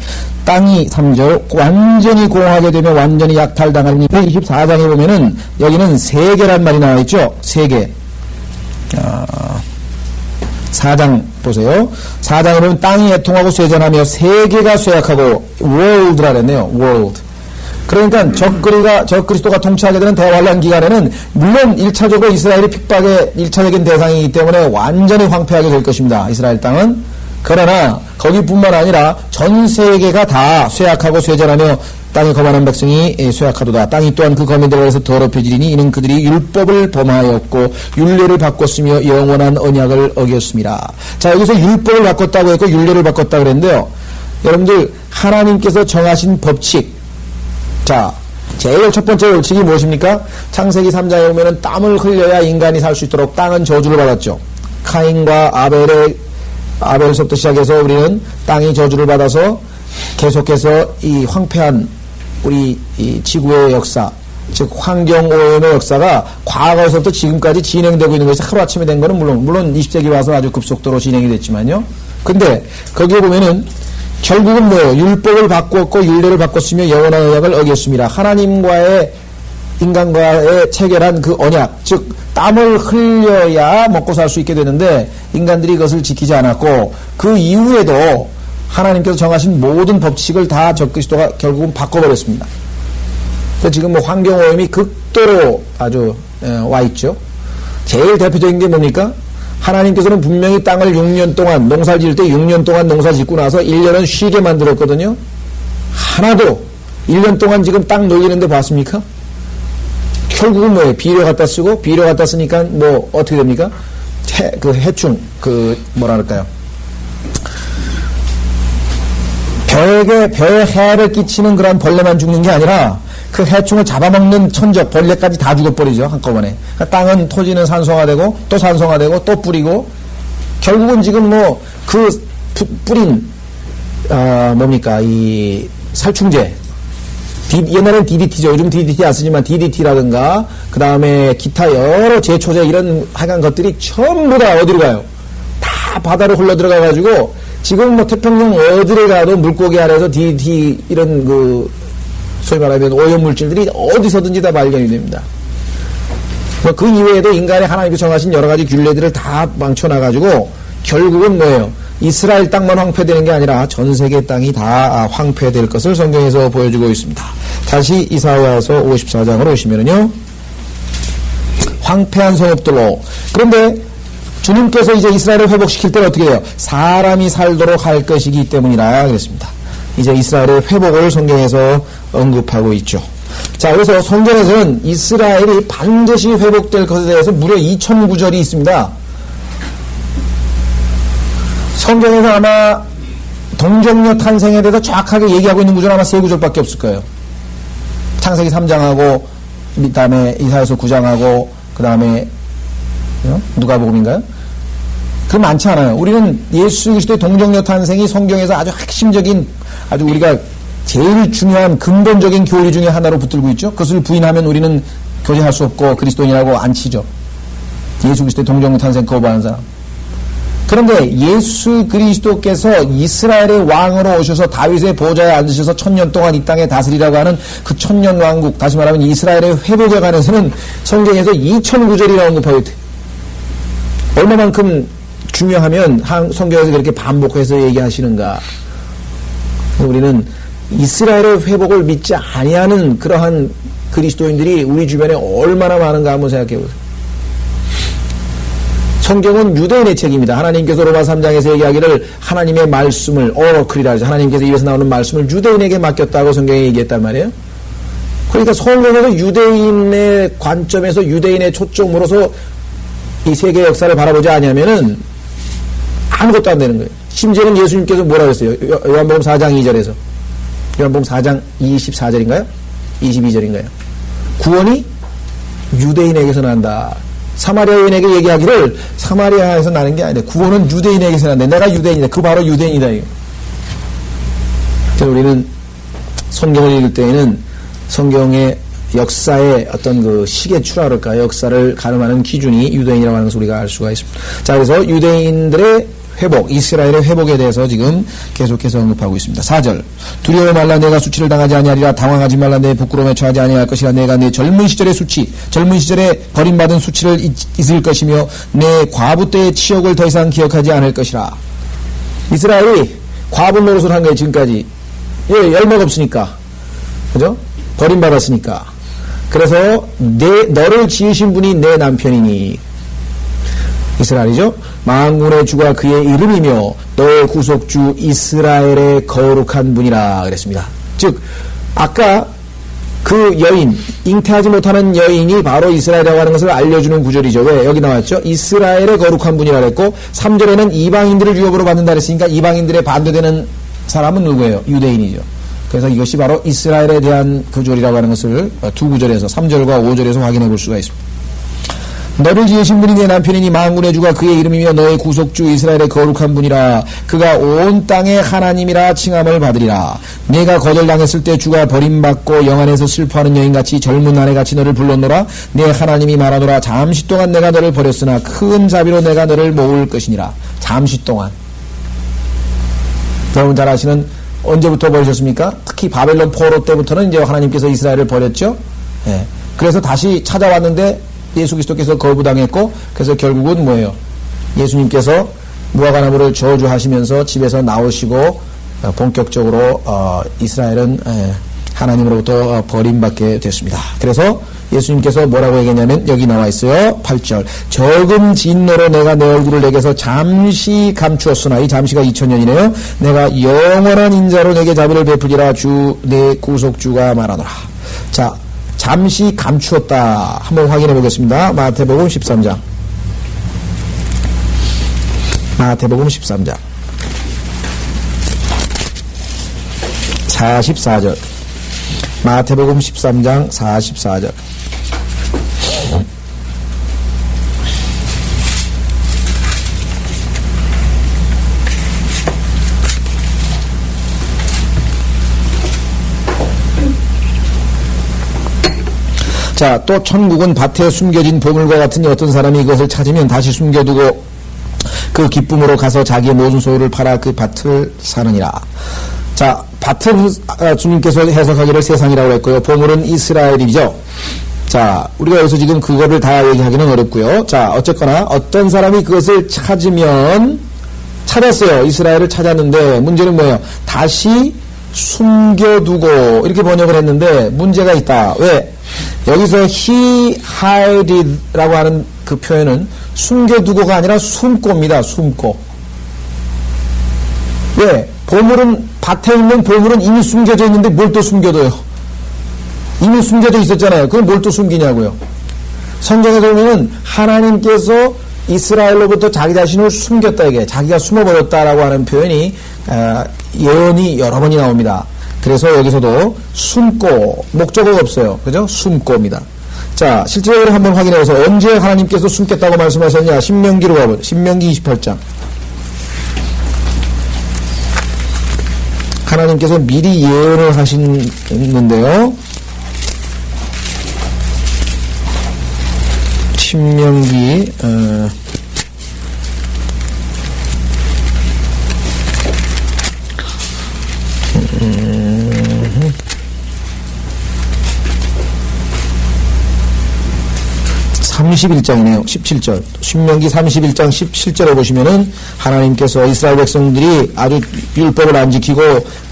땅이 3절 완전히 공하게 되며 완전히 약탈당하니 24장에 보면은 여기는 세계란 말이 나와 있죠. 세계. 4장 보세요. 4장에 보면 땅이 애통하고 쇠잔하며 세계가 쇠약하고 world라 그랬네요. world. 그러니까 적그리스도가 통치하게 되는 대환란 기간에는 물론 1차적으로 이스라엘이 핍박의 1차적인 대상이기 때문에 완전히 황폐하게 될 것입니다. 이스라엘 땅은. 그러나 거기뿐만 아니라 전 세계가 다 쇠약하고 쇠잔하며 땅에 거만한 백성이 쇠약하도다. 땅이 또한 그 거민들에게서 더럽혀지리니 이는 그들이 율법을 범하였고 율례를 바꿨으며 영원한 언약을 어겼습니다. 자, 여기서 율법을 바꿨다고 했고 율례를 바꿨다고 그랬는데요. 여러분들 하나님께서 정하신 법칙, 자, 제일 첫 번째 원칙이 무엇입니까? 창세기 3장에 보면은 땀을 흘려야 인간이 살 수 있도록 땅은 저주를 받았죠. 카인과 아벨에서부터 시작해서 우리는 땅이 저주를 받아서 계속해서 이 황폐한 우리 이 지구의 역사, 즉 환경오염의 역사가 과거에서부터 지금까지 진행되고 있는 것이 하루아침에 된 거는 물론 20세기 와서 아주 급속도로 진행이 됐지만요. 근데 거기에 보면은 결국은 뭐예요? 율법을 바꿨고 율례를 바꿨으며 영원한 언약을 어겼습니다. 하나님과의 인간과의 체결한 그 언약, 즉 땀을 흘려야 먹고 살 수 있게 되는데 인간들이 그것을 지키지 않았고 그 이후에도 하나님께서 정하신 모든 법칙을 다 적그리스도가 결국은 바꿔버렸습니다. 그래서 지금 뭐 환경오염이 극도로 아주 와 있죠. 제일 대표적인 게 뭡니까? 하나님께서는 분명히 땅을 6년 동안 농사를 지을 때 6년 동안 농사 짓고 나서 1년은 쉬게 만들었거든요. 하나도 1년 동안 지금 땅 놀리는데 봤습니까? 결국은 뭐예요? 비료 갖다 쓰고 비료 갖다 쓰니까 뭐 어떻게 됩니까? 해충 뭐랄까요? 벼에 해를 끼치는 그런 벌레만 죽는 게 아니라 그 해충을 잡아먹는 천적, 벌레까지 다 죽어버리죠, 한꺼번에. 그러니까 땅은, 토지는 산성화되고, 또 산성화되고, 또 뿌리고, 결국은 지금 뭐, 뿌린, 뭡니까, 이, 살충제. 옛날엔 DDT죠. 요즘 DDT 안 쓰지만 DDT라든가, 그 다음에 기타 여러 제초제 이런 하여간 것들이 전부 다 어디로 가요? 다 바다로 흘러 들어가가지고, 지금 뭐 태평양 어디를 가도 물고기 아래에서 DDT 이런 소위 말하면 오염물질들이 어디서든지 다 발견이 됩니다. 그 이외에도 인간의 하나님께서 정하신 여러 가지 균례들을 다 망쳐놔가지고 결국은 뭐예요? 이스라엘 땅만 황폐되는 게 아니라 전 세계 땅이 다 황폐될 것을 성경에서 보여주고 있습니다. 다시 이사야서 54장으로 오시면은요. 황폐한 성읍들로. 그런데 주님께서 이제 이스라엘을 회복시킬 때는 어떻게 해요? 사람이 살도록 할 것이기 때문이라 그랬습니다. 이제 이스라엘의 회복을 성경에서 언급하고 있죠. 자, 그래서 성경에서는 이스라엘이 반드시 회복될 것에 대해서 무려 2000구절이 있습니다. 성경에서 아마 동정녀 탄생에 대해서 정확하게 얘기하고 있는 구절은 아마 3구절밖에 없을 거예요. 창세기 3장하고 그 다음에 이사야서 9장하고 그 다음에 누가복음인가요? 그럼 많지 않아요. 우리는 예수 그리스도의 동정녀 탄생이 성경에서 아주 핵심적인 아주 우리가 제일 중요한 근본적인 교리 중에 하나로 붙들고 있죠. 그것을 부인하면 우리는 교제할 수 없고 그리스도인이라고 안 치죠. 예수 그리스도의 동정부 탄생 거부하는 사람. 그런데 예수 그리스도께서 이스라엘의 왕으로 오셔서 다윗의 보좌에 앉으셔서 1000년 동안 이 땅에 다스리라고 하는 그 1000년 왕국, 다시 말하면 이스라엘의 회복에 관해서는 성경에서 2000구절이라는 거 포인트. 얼마만큼 중요하면 성경에서 그렇게 반복해서 얘기하시는가. 우리는 이스라엘의 회복을 믿지 아니하는 그러한 그리스도인들이 우리 주변에 얼마나 많은가 한번 생각해 보세요. 성경은 유대인의 책입니다. 하나님께서 로마 3장에서 얘기하기를 하나님의 말씀을 오러클이라 하죠. 하나님께서 입에서 나오는 말씀을 유대인에게 맡겼다고 성경에 얘기했단 말이에요. 그러니까 성경에서 유대인의 관점에서 유대인의 초점으로서 이 세계 역사를 바라보지 않으면은 아무것도 안 되는 거예요. 심지어는 예수님께서 뭐라고 했어요? 요한복음 4장 2절에서. 요한복음 4장 24절인가요? 22절인가요? 구원이 유대인에게서 난다. 사마리아 여인에게 얘기하기를 사마리아에서 나는 게 아니다. 구원은 유대인에게서 난다. 내가 유대인이다. 그 바로 유대인이다. 그래서 우리는 성경을 읽을 때에는 성경의 역사의 어떤 그 시계추라 그럴까, 역사를 가늠하는 기준이 유대인이라고 하는 것을 우리가 알 수가 있습니다. 자, 그래서 유대인들의 회복, 이스라엘의 회복에 대해서 지금 계속해서 언급하고 있습니다. 4절. 두려워 말라. 내가 수치를 당하지 아니하리라. 당황하지 말라. 내 부끄러움에 처하지 아니할 것이라. 내가 내 젊은 시절의 수치, 젊은 시절에 버림받은 수치를 잊을 것이며 내 과부 때의 치욕을 더 이상 기억하지 않을 것이라. 이스라엘이 과부 노릇을 한 거예요, 지금까지. 예, 열매가 없으니까. 그죠? 버림받았으니까. 그래서 너를 지으신 분이 내 남편이니. 이스라엘이죠. 만군의 주가 그의 이름이며 너의 구속주 이스라엘의 거룩한 분이라 그랬습니다. 즉 아까 그 여인, 잉태하지 못하는 여인이 바로 이스라엘이라고 하는 것을 알려주는 구절이죠. 왜? 여기 나왔죠. 이스라엘의 거룩한 분이라 그랬고 3절에는 이방인들을 유업으로 받는다 그랬으니까 이방인들의 반대되는 사람은 누구예요? 유대인이죠. 그래서 이것이 바로 이스라엘에 대한 구절이라고 하는 것을 두 구절에서 3절과 5절에서 확인해 볼 수가 있습니다. 너를 지으신 분이 내 남편이니 만군의 주가 그의 이름이며 너의 구속주 이스라엘의 거룩한 분이라. 그가 온 땅의 하나님이라 칭함을 받으리라. 내가 거절당했을 때 주가 버림받고 영안에서 슬퍼하는 여인같이 젊은 아내같이 너를 불렀노라. 내 하나님이 말하노라. 잠시 동안 내가 너를 버렸으나 큰 자비로 내가 너를 모을 것이니라. 잠시 동안. 여러분 잘 아시는 언제부터 버리셨습니까? 특히 바벨론 포로 때부터는 이제 하나님께서 이스라엘을 버렸죠. 예. 그래서 다시 찾아왔는데 예수 그리스도께서 거부당했고, 그래서 결국은 뭐예요? 예수님께서 무화과나무를 저주하시면서 집에서 나오시고 본격적으로 이스라엘은 하나님으로부터 버림받게 됐습니다. 그래서 예수님께서 뭐라고 얘기했냐면 여기 나와 있어요. 8절. 적은 진노로 내가 내 얼굴을 내게서 잠시 감추었으나, 이 잠시가 2000년이네요. 내가 영원한 인자로 내게 자비를 베풀리라. 주 내 구속주가 말하노라. 자, 잠시 감추었다. 한번 확인해 보겠습니다. 마태복음 13장. 마태복음 13장. 44절. 마태복음 13장 44절. 자, 또 천국은 밭에 숨겨진 보물과 같으니 어떤 사람이 그것을 찾으면 다시 숨겨두고 그 기쁨으로 가서 자기의 모든 소유를 팔아 그 밭을 사느니라. 자, 밭을 주님께서 해석하기를 세상이라고 했고요. 보물은 이스라엘이죠. 자, 우리가 여기서 지금 그거를 다 얘기하기는 어렵고요. 자, 어쨌거나 어떤 사람이 그것을 찾으면, 찾았어요. 이스라엘을 찾았는데 문제는 뭐예요? 다시 숨겨두고 이렇게 번역을 했는데 문제가 있다. 왜? 여기서 he hided라고 하는 그 표현은 숨겨두고가 아니라 숨고입니다. 숨고. 왜? 보물은, 밭에 있는 보물은 이미 숨겨져 있는데 뭘 또 숨겨둬요? 이미 숨겨져 있었잖아요. 그럼 뭘 또 숨기냐고요? 성경에 보면은 하나님께서 이스라엘로부터 자기 자신을 숨겼다, 이게 자기가 숨어버렸다라고 하는 표현이 예언이 여러 번이 나옵니다. 그래서 여기서도 숨고, 목적어가 없어요. 그죠? 숨고입니다. 자, 실제적으로 한번 확인해서 언제 하나님께서 숨겠다고 말씀하셨냐? 신명기로 가보죠. 신명기 28장. 하나님께서 미리 예언을 하시는데요. 신명기 31장이네요. 17절. 신명기 31장 17절에 보시면은 하나님께서 이스라엘 백성들이 아주 율법을 안 지키고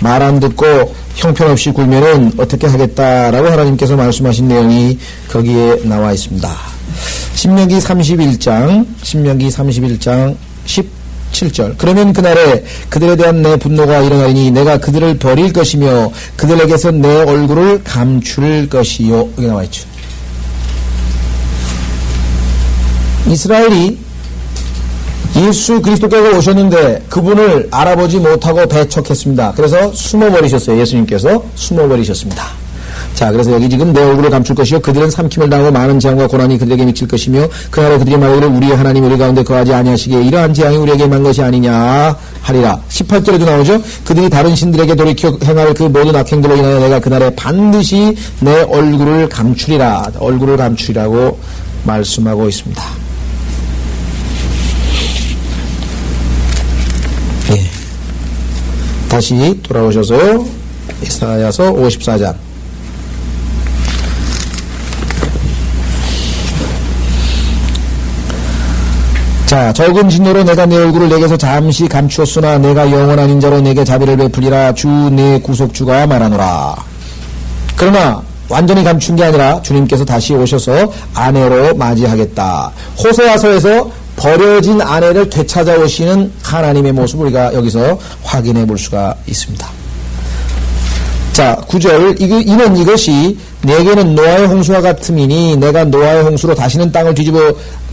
말 안 듣고 형편없이 굴면은 어떻게 하겠다라고 하나님께서 말씀하신 내용이 거기에 나와 있습니다. 신명기 31장 17절. 그러면 그날에 그들에 대한 내 분노가 일어나리니 내가 그들을 버릴 것이며 그들에게서 내 얼굴을 감출 것이요. 여기 나와 있죠. 이스라엘이 예수 그리스도께서 오셨는데 그분을 알아보지 못하고 배척했습니다. 그래서 숨어버리셨어요. 예수님께서 숨어버리셨습니다. 자, 그래서 여기 지금 내 얼굴을 감출 것이요 그들은 삼킴을 당하고 많은 재앙과 고난이 그들에게 미칠 것이며 그날에 그들이 말하기를 우리의 하나님 우리 가운데 거하지 아니하시기에 이러한 재앙이 우리에게 임한 것이 아니냐 하리라. 18절에도 나오죠. 그들이 다른 신들에게 돌이켜 행할 그 모든 악행들로 인하여 내가 그날에 반드시 내 얼굴을 감추리라. 얼굴을 감추리라고 말씀하고 있습니다. 예. 다시 돌아오셔서 이사야서 54장. 자, 적은 진노로 내가 내 얼굴을 내게서 잠시 감추었으나 내가 영원한 인자로 내게 자비를 베풀리라. 주 내 구속주가 말하노라. 그러나 완전히 감춘 게 아니라 주님께서 다시 오셔서 아내로 맞이하겠다. 호세아서에서 버려진 아내를 되찾아오시는 하나님의 모습을 우리가 여기서 확인해 볼 수가 있습니다. 자, 9절. 이는 이것이 내게는 노아의 홍수와 같음이니 내가 노아의 홍수로 다시는 땅을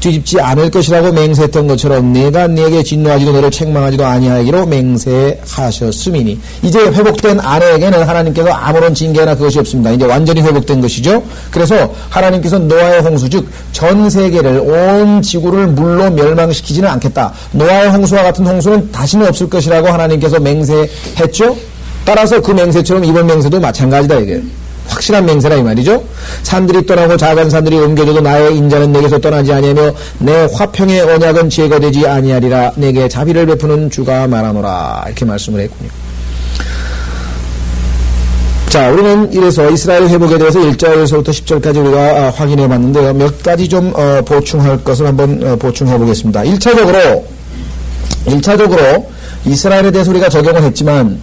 뒤집지 않을 것이라고 맹세했던 것처럼 내가 네게 진노하지도 너를 책망하지도 아니하기로 맹세하셨음이니. 이제 회복된 아내에게는 하나님께서 아무런 징계나 그것이 없습니다. 이제 완전히 회복된 것이죠. 그래서 하나님께서 노아의 홍수 즉 전 세계를 온 지구를 물로 멸망시키지는 않겠다. 노아의 홍수와 같은 홍수는 다시는 없을 것이라고 하나님께서 맹세했죠. 따라서 그 맹세처럼 이번 맹세도 마찬가지다 이게. 확실한 맹세라 이 말이죠. 산들이 떠나고 작은 산들이 옮겨져도 나의 인자는 내게서 떠나지 아니하며 내 화평의 언약은 제거되지 아니하리라. 내게 자비를 베푸는 주가 말하노라. 이렇게 말씀을 했군요. 자, 우리는 이래서 이스라엘 회복에 대해서 1절에서부터 10절까지 우리가 확인해 봤는데요. 몇 가지 좀 보충할 것을 한번 보충해 보겠습니다. 1차적으로 이스라엘에 대해서 우리가 적용을 했지만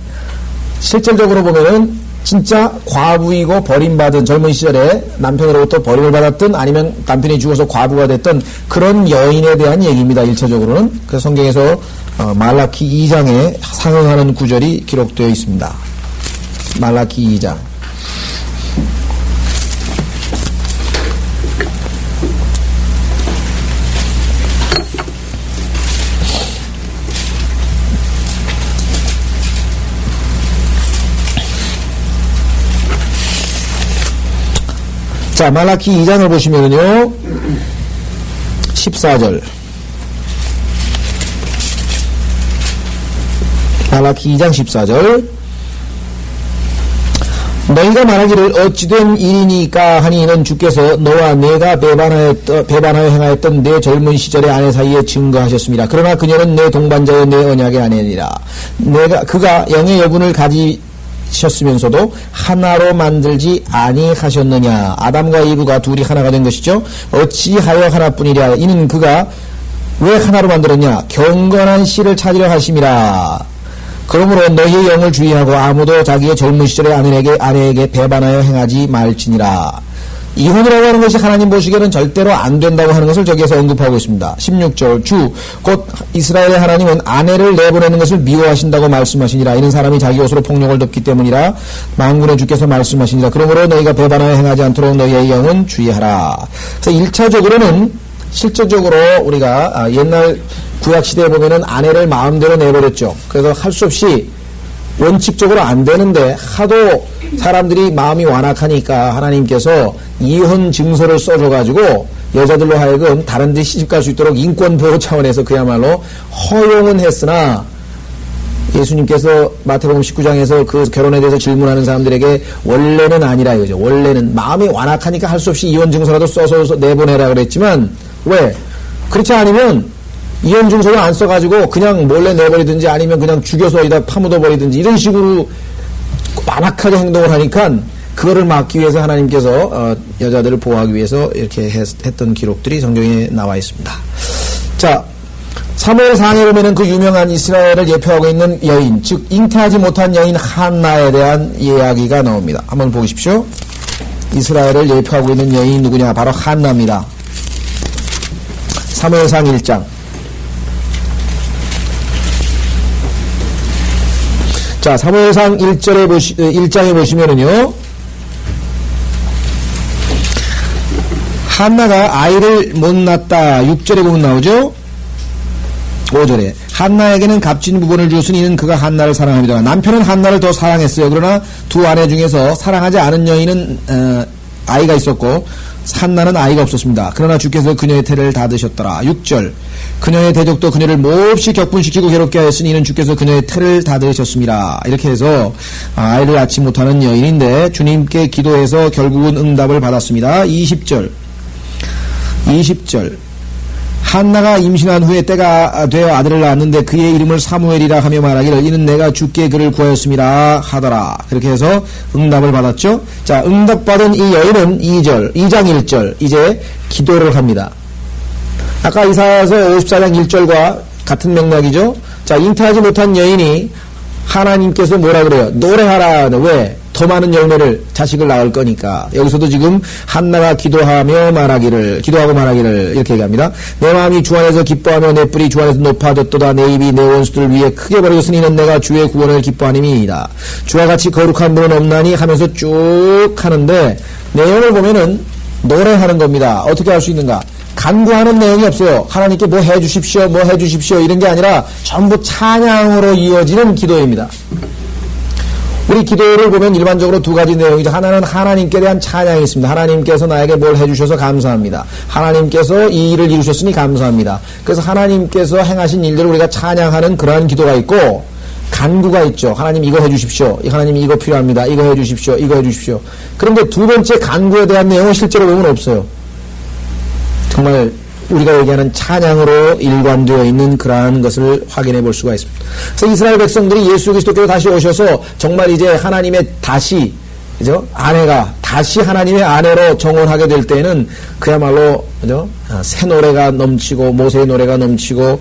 실질적으로 보면은 진짜 과부이고 버림받은 젊은 시절에 남편으로부터 버림을 받았던 아니면 남편이 죽어서 과부가 됐던 그런 여인에 대한 얘기입니다. 1차적으로는. 그래서 성경에서 말라키 2장에 상응하는 구절이 기록되어 있습니다. 말라키 2장. 자, 말라키 2장을 보시면요. 14절. 말라키 2장 14절. 너희가 말하기를 어찌된 일이니까 하니 이는 주께서 너와 내가 배반하여 행하였던 내 젊은 시절의 아내 사이에 증거하셨습니다. 그러나 그녀는 내 동반자여 내 언약의 아내니라. 그가 영의 여분을 가지셨으면서도 하나로 만들지 아니하셨느냐. 아담과 이브가 둘이 하나가 된 것이죠. 어찌하여 하나뿐이랴. 이는 그가 왜 하나로 만들었냐. 경건한 씨를 찾으려 하심이라. 그러므로 너희의 영을 주의하고 아무도 자기의 젊은 시절의 아내에게 배반하여 행하지 말지니라. 이혼이라고 하는 것이 하나님 보시기에는 절대로 안 된다고 하는 것을 저기에서 언급하고 있습니다. 16절. 주 곧 이스라엘의 하나님은 아내를 내보내는 것을 미워하신다고 말씀하시니라. 이는 사람이 자기 옷으로 폭력을 덮기 때문이라. 만군의 주께서 말씀하시니라. 그러므로 너희가 배반하여 행하지 않도록 너희의 영은 주의하라. 그래서 1차적으로는 실질적으로 우리가 옛날 구약시대에 보면은 아내를 마음대로 내버렸죠. 그래서 할 수 없이 원칙적으로 안 되는데 하도 사람들이 마음이 완악하니까 하나님께서 이혼 증서를 써줘가지고 여자들로 하여금 다른 데 시집갈 수 있도록 인권 보호 차원에서 그야말로 허용은 했으나 예수님께서 마태복음 19장에서 그 결혼에 대해서 질문하는 사람들에게 원래는 아니라 이거죠. 원래는 마음이 완악하니까 할 수 없이 이혼 증서라도 써서 내보내라 그랬지만 왜? 그렇지 않으면 이현중서를 안 써가지고 그냥 몰래 내버리든지 아니면 그냥 죽여서 어디다 파묻어버리든지 이런 식으로 만악하게 행동을 하니까 그거를 막기 위해서 하나님께서 여자들을 보호하기 위해서 이렇게 했던 기록들이 성경에 나와 있습니다. 자, 사무엘상에 보면은 그 유명한 이스라엘을 예표하고 있는 여인, 즉 잉태하지 못한 여인 한나에 대한 이야기가 나옵니다. 한번 보십시오. 이스라엘을 예표하고 있는 여인이 누구냐? 바로 한나입니다. 사무엘상 1장. 자, 사무엘상 1장에 보시면은요, 한나가 아이를 못 낳았다. 6절에 보면 나오죠? 5절에 한나에게는 값진 부분을 주었으니 이는 그가 한나를 사랑합니다. 남편은 한나를 더 사랑했어요. 그러나 두 아내 중에서 사랑하지 않은 여인은 아이가 있었고 한나는 아이가 없었습니다. 그러나 주께서 그녀의 태를 닫으셨더라. 6절 그녀의 대적도 그녀를 몹시 격분시키고 괴롭게 하였으니 이는 주께서 그녀의 태를 닫으셨습니다. 이렇게 해서 아이를 낳지 못하는 여인인데 주님께 기도해서 결국은 응답을 받았습니다. 20절 한나가 임신한 후에 때가 되어 아들을 낳았는데 그의 이름을 사무엘이라 하며 말하기를 이는 내가 주께 그를 구하였음이라 하더라. 그렇게 해서 응답을 받았죠. 자, 응답받은 이 여인은 2장 1절 이제 기도를 합니다. 아까 이사야서 54장 1절과 같은 맥락이죠. 자, 잉태하지 못한 여인이 하나님께서 뭐라 그래요? 노래하라. 왜? 더 많은 열매를, 자식을 낳을 거니까. 여기서도 지금 한나가 기도하고 말하기를 이렇게 얘기합니다. 내 마음이 주 안에서 기뻐하며 내 뿔이 주 안에서 높아졌도다. 내 입이 내 원수들을 위해 크게 벌어졌으니 이는 내가 주의 구원을 기뻐하님이니이다. 주와 같이 거룩한 분은 없나니 하면서 쭉 하는데 내용을 보면은 노래하는 겁니다. 어떻게 할 수 있는가? 간구하는 내용이 없어요. 하나님께 뭐 해주십시오, 뭐 해주십시오 이런 게 아니라 전부 찬양으로 이어지는 기도입니다. 우리 기도를 보면 일반적으로 두 가지 내용이죠. 하나는 하나님께 대한 찬양이 있습니다. 하나님께서 나에게 뭘 해주셔서 감사합니다. 하나님께서 이 일을 이루셨으니 감사합니다. 그래서 하나님께서 행하신 일들을 우리가 찬양하는 그러한 기도가 있고 간구가 있죠. 하나님 이거 해주십시오. 하나님 이거 필요합니다. 이거 해주십시오. 이거 해주십시오. 그런데 두 번째 간구에 대한 내용은 실제로 보면 없어요. 정말 우리가 얘기하는 찬양으로 일관되어 있는 그러한 것을 확인해 볼 수가 있습니다. 그래서 이스라엘 백성들이 예수 그리스도께로 다시 오셔서 정말 이제 하나님의 다시, 그죠? 아내가 다시 하나님의 아내로 정혼하게 될 때는 그야말로, 그죠? 새 노래가 넘치고 모세의 노래가 넘치고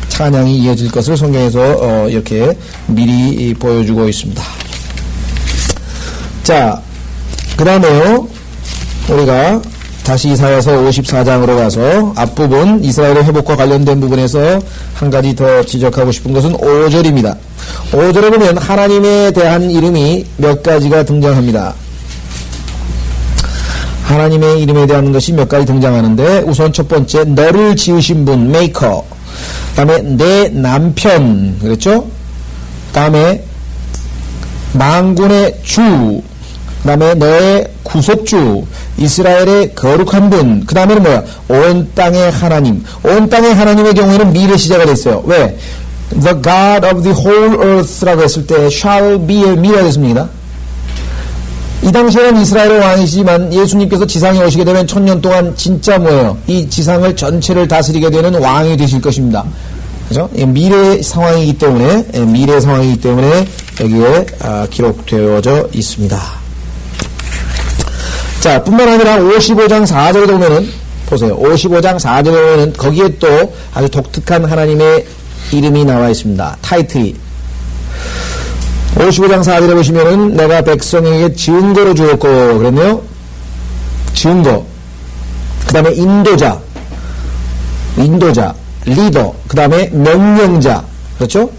찬양이 이어질 것을 성경에서 이렇게 미리 보여주고 있습니다. 자, 그 다음에요, 우리가 다시 이사야서 54장으로 가서 앞부분 이스라엘의 회복과 관련된 부분에서 한 가지 더 지적하고 싶은 것은 5절입니다. 5절에 보면 하나님에 대한 이름이 몇 가지가 등장합니다. 하나님의 이름에 대한 것이 몇 가지 등장하는데 우선 첫 번째 너를 지으신 분 메이커, 그 다음에 내 남편, 그렇죠? 그 다음에 만군의 주, 그 다음에 너의 구속주, 이스라엘의 거룩한 분, 그 다음에는 뭐야? 온 땅의 하나님. 온 땅의 하나님의 경우에는 미래 시제가 됐어요. 왜? The God of the whole earth라고 했을 때 shall be의 미래가 됐습니다. 이 당시에는 이스라엘의 왕이시지만 예수님께서 지상에 오시게 되면 1000년 동안 진짜 뭐예요? 이 지상을 전체를 다스리게 되는 왕이 되실 것입니다. 그죠? 미래 상황이기 때문에 여기에 기록되어져 있습니다. 자, 뿐만 아니라 55장 4절에 보면은, 보세요. 55장 4절에 보면은, 거기에 또 아주 독특한 하나님의 이름이 나와 있습니다. 타이틀이. 55장 4절에 보시면은, 내가 백성에게 증거로 주었고, 그랬네요. 증거. 그 다음에 인도자, 리더. 그 다음에 명령자. 그렇죠?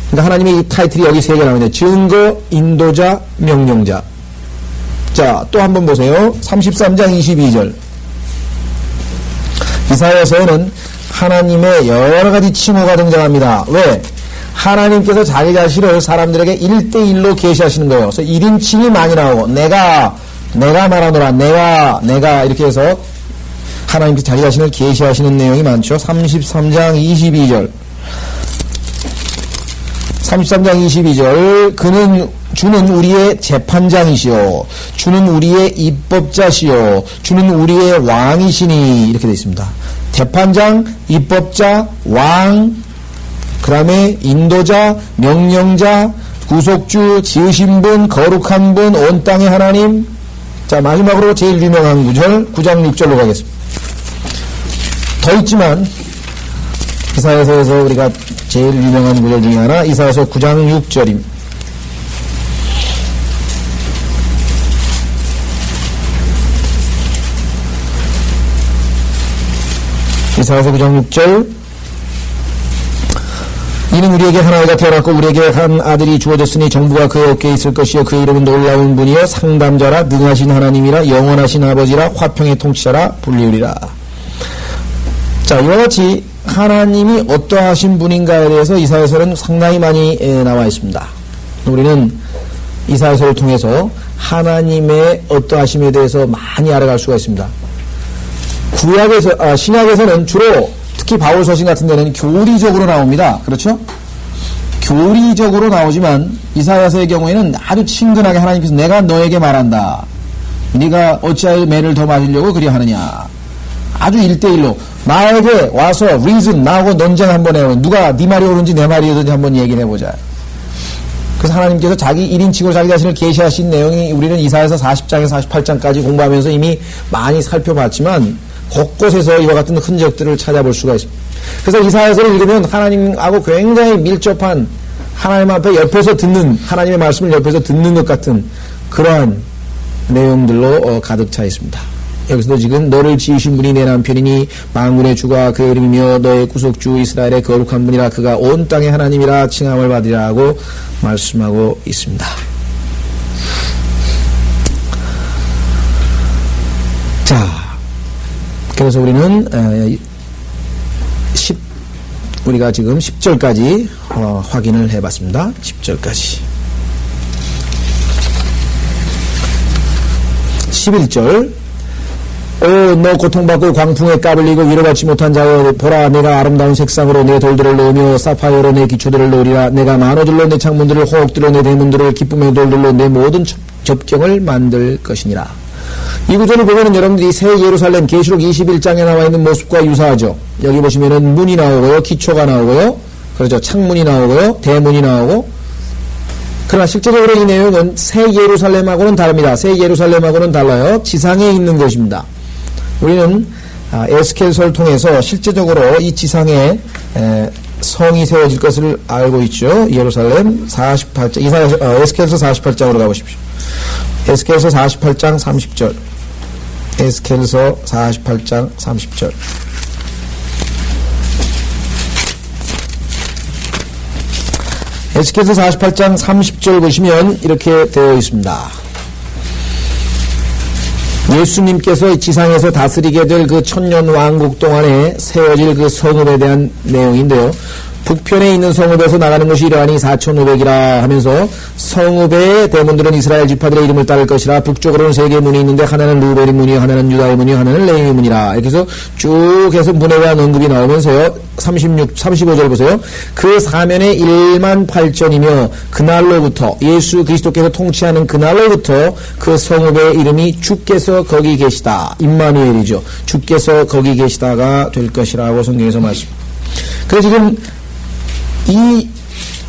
그러니까 하나님의 이 타이틀이 여기 세 개 나오는데, 증거, 인도자, 명령자. 자, 또 한번 보세요. 33장 22절. 이사야서에는 하나님의 여러 가지 칭호가 등장합니다. 왜? 하나님께서 자기 자신을 사람들에게 1대1로 계시하시는 거예요. 그래서 1인칭이 많이 나오고, 내가 말하노라, 내가, 이렇게 해서 하나님께서 자기 자신을 계시하시는 내용이 많죠. 33장 22절. 33장 22절. 주는 우리의 재판장이시오. 주는 우리의 입법자시오. 주는 우리의 왕이시니. 이렇게 되어 있습니다. 재판장, 입법자, 왕, 그 다음에 인도자, 명령자, 구속주, 지으신 분, 거룩한 분, 온 땅의 하나님. 자, 마지막으로 제일 유명한 구절 9장 6절로 가겠습니다. 더 있지만 이사야서에서 우리가 제일 유명한 구절 중에 하나 이사야서 9장 6절입니다. 이사야서 9장 6절 이는 우리에게 한 아이가 태어났고 우리에게 한 아들이 주어졌으니 정부가 그의 어깨에 있을 것이요 그의 이름은 놀라운 분이요 상담자라 능하신 하나님이라 영원하신 아버지라 화평의 통치자라 불리우리라. 자, 이와 같이 하나님이 어떠하신 분인가에 대해서 이사야서는 상당히 많이 나와 있습니다. 우리는 이사야서를 통해서 하나님의 어떠하심에 대해서 많이 알아갈 수가 있습니다. 신약에서는 주로 특히 바울 서신 같은 데는 교리적으로 나옵니다. 그렇죠? 교리적으로 나오지만 이사야서의 경우에는 아주 친근하게 하나님께서 내가 너에게 말한다. 네가 어찌하여 매를 더 맞으려고 그리 하느냐. 아주 1대1로 나에게 와서 reason 나하고 논쟁 한번 해보자. 누가 네 말이 옳은지 내 말이 옳은지 한번 얘기를 해보자. 그래서 하나님께서 자기 1인칭으로 자기 자신을 계시하신 내용이 우리는 이사야서 40장에서 48장까지 공부하면서 이미 많이 살펴봤지만 곳곳에서 이와 같은 흔적들을 찾아볼 수가 있습니다. 그래서 이사야서를 읽으면 하나님하고 굉장히 밀접한 하나님 앞에 옆에서 듣는 하나님의 말씀을 옆에서 듣는 것 같은 그러한 내용들로 가득 차 있습니다. 여기서도 지금 너를 지으신 분이 내 남편이니 만군의 주가 그의 이름이며 너의 구속주 이스라엘의 거룩한 분이라 그가 온 땅의 하나님이라 칭함을 받으리라 하고 말씀하고 있습니다. 자, 그래서 우리는 우리가 지금 10절까지 확인을 해봤습니다. 10절까지 11절 너 고통받고 광풍에 까불리고 위로받지 못한 자여 보라 내가 아름다운 색상으로 내 돌들을 놓으며 사파이어로 내 기초들을 놓으리라. 내가 만호들로 내 창문들을 호옥들로 내 대문들을 기쁨의 돌들로 내 모든 접경을 만들 것이니라. 이 구절을 보면은 여러분들이 새 예루살렘 계시록 21장에 나와 있는 모습과 유사하죠. 여기 보시면은 문이 나오고요, 기초가 나오고요, 그렇죠. 창문이 나오고요, 대문이 나오고. 그러나 실제적으로 이 내용은 새 예루살렘하고는 다릅니다. 새 예루살렘하고는 달라요. 지상에 있는 것입니다. 우리는 에스겔서를 통해서 실제적으로 이 지상에 성이 세워질 것을 알고 있죠. 예루살렘 48장, 에스겔서 48장으로 가보십시오. 에스겔서 48장 30절. 에스겔서 48장 30절. 에스겔서 48장 30절 보시면 이렇게 되어 있습니다. 예수님께서 지상에서 다스리게 될 그 천년 왕국 동안에 세워질 그 성읍에 대한 내용인데요. 북편에 있는 성읍에서 나가는 것이 이러하니 4,500이라 하면서 성읍의 대문들은 이스라엘 지파들의 이름을 따를 것이라. 북쪽으로는 3개의 문이 있는데 하나는 루벤의 문이요 하나는 유다의 문이요 하나는 레위의 문이라. 이렇게 해서 쭉 해서 문에 대한 언급이 나오면서요. 35절 보세요. 그 사면에 18,000이며 그날로부터 예수 그리스도께서 통치하는 그날로부터 그 성읍의 이름이 주께서 거기 계시다. 임마누엘이죠. 주께서 거기 계시다가 될 것이라고 성경에서 말씀합니다. 그래서 지금 이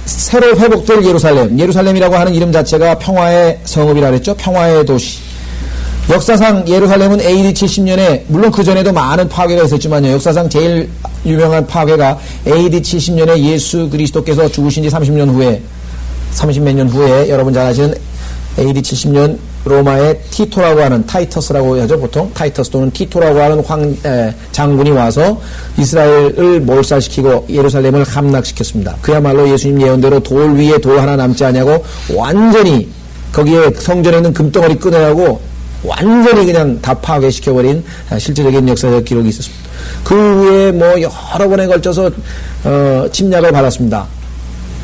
새로 회복될 예루살렘이라고 하는 이름 자체가 평화의 성읍이라 그랬죠. 평화의 도시. 역사상 예루살렘은 AD 70년에 물론 그 전에도 많은 파괴가 있었지만요. 역사상 제일 유명한 파괴가 AD 70년에 예수 그리스도께서 죽으신 지 30년 후에 30몇 년 후에 여러분 잘 아시는 AD 70년 로마의 티토라고 하는 타이터스라고 하죠. 보통 타이터스 또는 티토라고 하는 장군이 와서 이스라엘을 몰살시키고 예루살렘을 함락시켰습니다. 그야말로 예수님 예언대로 돌 위에 돌 하나 남지 않냐고 완전히 거기에 성전에 있는 금덩어리 꺼내라고 완전히 그냥 다 파괴시켜버린 실제적인 역사적 기록이 있었습니다. 그 후에 뭐 여러 번에 걸쳐서 침략을 받았습니다.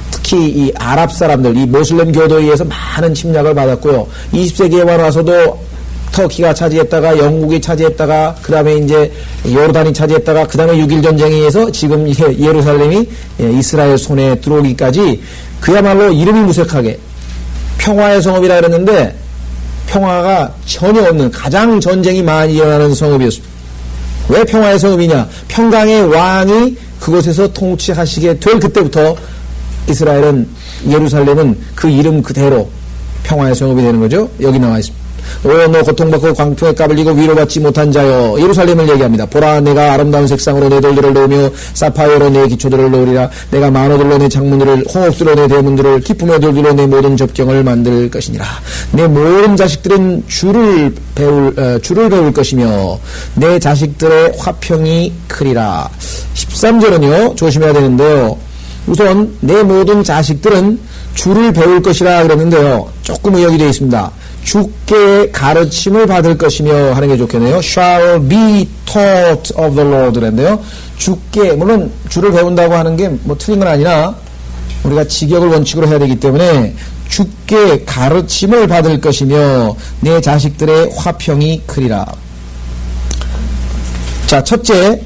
특히 이 아랍 사람들, 이 모슬렘 교도에 의해서 많은 침략을 받았고요. 20세기에 와서도 터키가 차지했다가 영국이 차지했다가 그 다음에 이제 요르단이 차지했다가 그 다음에 6.1 전쟁에 의해서 지금 예루살렘이 이스라엘 손에 들어오기까지 그야말로 이름이 무색하게 평화의 성읍이라 그랬는데 평화가 전혀 없는 가장 전쟁이 많이 일어나는 성읍이었습니다. 왜 평화의 성읍이냐? 평강의 왕이 그곳에서 통치하시게 될 그때부터 이스라엘은, 예루살렘은 그 이름 그대로 평화의 성읍이 되는 거죠. 여기 나와 있습니다. 너 고통받고 광풍에 까불리고 위로받지 못한 자여, 예루살렘을 얘기합니다. 보라, 내가 아름다운 색상으로 내 돌들을 놓으며 사파이어로 내 기초들을 놓으리라. 내가 만호들로 내 창문들을, 홍옥들로 내 대문들을, 기쁨의 돌들로 내 모든 접경을 만들 것이니라. 내 모든 자식들은 주를 배울 것이며 내 자식들의 화평이 크리라. 13절은요 조심해야 되는데요, 우선 내 모든 자식들은 주를 배울 것이라 그랬는데요, 조금 의역이 되어 있습니다. 주께 가르침을 받을 것이며 하는 게 좋겠네요. shall be taught of the Lord 그랬는데요, 주께, 물론 주를 배운다고 하는 게 뭐 틀린 건 아니라 우리가 직역을 원칙으로 해야 되기 때문에 주께 가르침을 받을 것이며 내 자식들의 화평이 크리라. 자, 첫째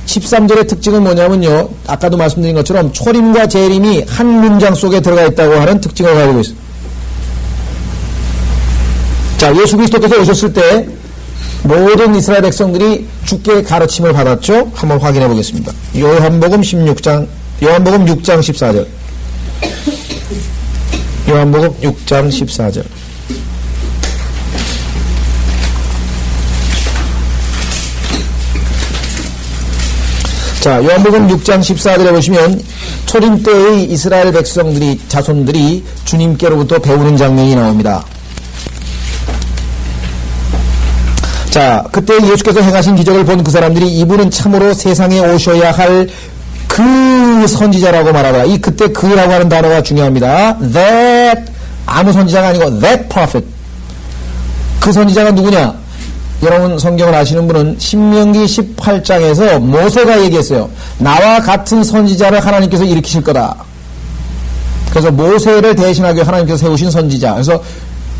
13절의 특징은 뭐냐면요, 아까도 말씀드린 것처럼 초림과 재림이 한 문장 속에 들어가 있다고 하는 특징을 가지고 있습니다. 자, 예수 그리스도께서 오셨을 때 모든 이스라엘 백성들이 주께 가르침을 받았죠. 한번 확인해 보겠습니다. 요한복음 6장 14절. 요한복음 6장 14절. 자, 요한복음 6장 14절에 보시면 초림 때의 이스라엘 백성들이, 자손들이 주님께로부터 배우는 장면이 나옵니다. 자, 그때 예수께서 행하신 기적을 본 그 사람들이 이분은 참으로 세상에 오셔야 할 그 선지자라고 말하더라. 이 그때 그라고 하는 단어가 중요합니다. That, 아무 선지자가 아니고 that prophet. 그 선지자가 누구냐? 여러분 성경을 아시는 분은 신명기 18장에서 모세가 얘기했어요. 나와 같은 선지자를 하나님께서 일으키실 거다. 그래서 모세를 대신하기 위해 하나님께서 세우신 선지자. 그래서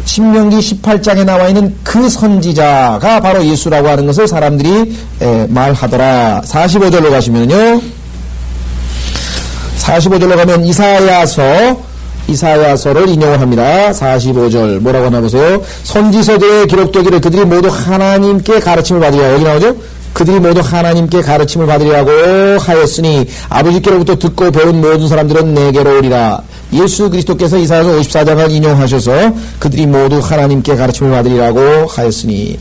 신명기 18장에 나와 있는 그 선지자가 바로 예수라고 하는 것을 사람들이 말하더라. 45절로 가시면요, 45절로 가면 이사야서를 인용을 합니다. 45절 뭐라고 하나 보세요. 선지서들에 기록되기를 그들이 모두 하나님께 가르침을 받으리라. 여기 나오죠. 그들이 모두 하나님께 가르침을 받으리라고 하였으니 아버지께로부터 듣고 배운 모든 사람들은 내게로 오리라. 예수 그리스도께서 이사야서 54장을 인용하셔서 그들이 모두 하나님께 가르침을 받으리라고 하였으니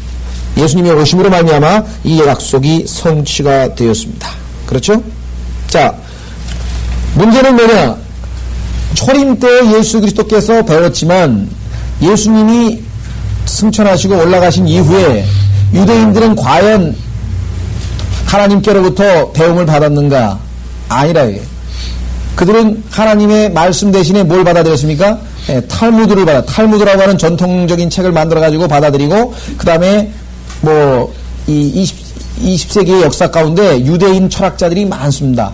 예수님의 오심으로 말미암아 이 약속이 성취가 되었습니다. 그렇죠? 자, 문제는 뭐냐? 초림 때 예수 그리스도께서 배웠지만 예수님이 승천하시고 올라가신 이후에 유대인들은 과연 하나님께로부터 배움을 받았는가? 아니라 이게. 그들은 하나님의 말씀 대신에 뭘 받아들였습니까? 탈무드를 탈무드라고 하는 전통적인 책을 만들어가지고 받아들이고, 그 다음에 뭐, 20세기의 역사 가운데 유대인 철학자들이 많습니다.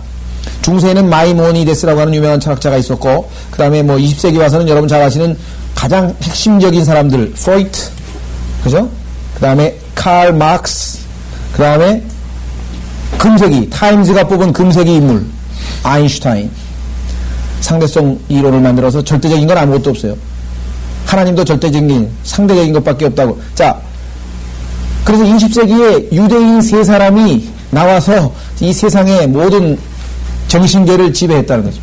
중세에는 마이모니데스라고 하는 유명한 철학자가 있었고, 그 다음에 뭐 20세기 와서는 여러분 잘 아시는 가장 핵심적인 사람들, 프로이트, 그죠? 그 다음에 칼 막스, 그 다음에 금세기, 타임즈가 뽑은 금세기 인물, 아인슈타인. 상대성 이론을 만들어서 절대적인 건 아무것도 없어요. 하나님도 절대적인, 상대적인 것밖에 없다고. 자, 그래서 20세기에 유대인 세 사람이 나와서 이 세상의 모든 정신계를 지배했다는 거죠.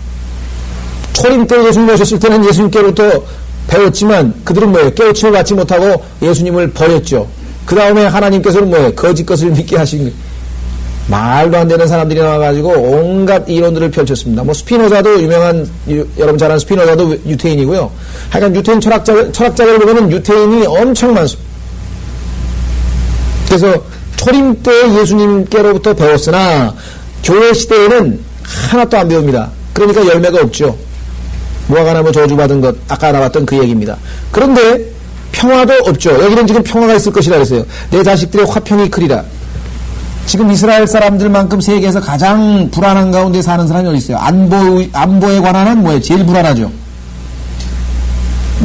초림 때 예수님 오셨을 때는 예수님께로부터 배웠지만 그들은 뭐예요? 깨우침을 받지 못하고 예수님을 버렸죠. 그 다음에 하나님께서는 뭐예요? 거짓 것을 믿게 하신 거예요. 말도 안 되는 사람들이 나와가지고 온갖 이론들을 펼쳤습니다. 뭐 스피노자도 유명한, 여러분 잘 아는 스피노자도 유태인이고요. 하여간 유태인 철학자들 보면은 유태인이 엄청 많습니다. 그래서 초림 때 예수님께로부터 배웠으나 교회 시대에는 하나도 안 배웁니다. 그러니까 열매가 없죠. 무화과나무 저주받은 것, 아까 나왔던 그 얘기입니다. 그런데 평화도 없죠. 여기는 지금 평화가 있을 것이라 그랬어요. 내 자식들의 화평이 크리라. 지금 이스라엘 사람들만큼 세계에서 가장 불안한 가운데 사는 사람이 어디 있어요? 안보에 관한 한 뭐예요? 제일 불안하죠.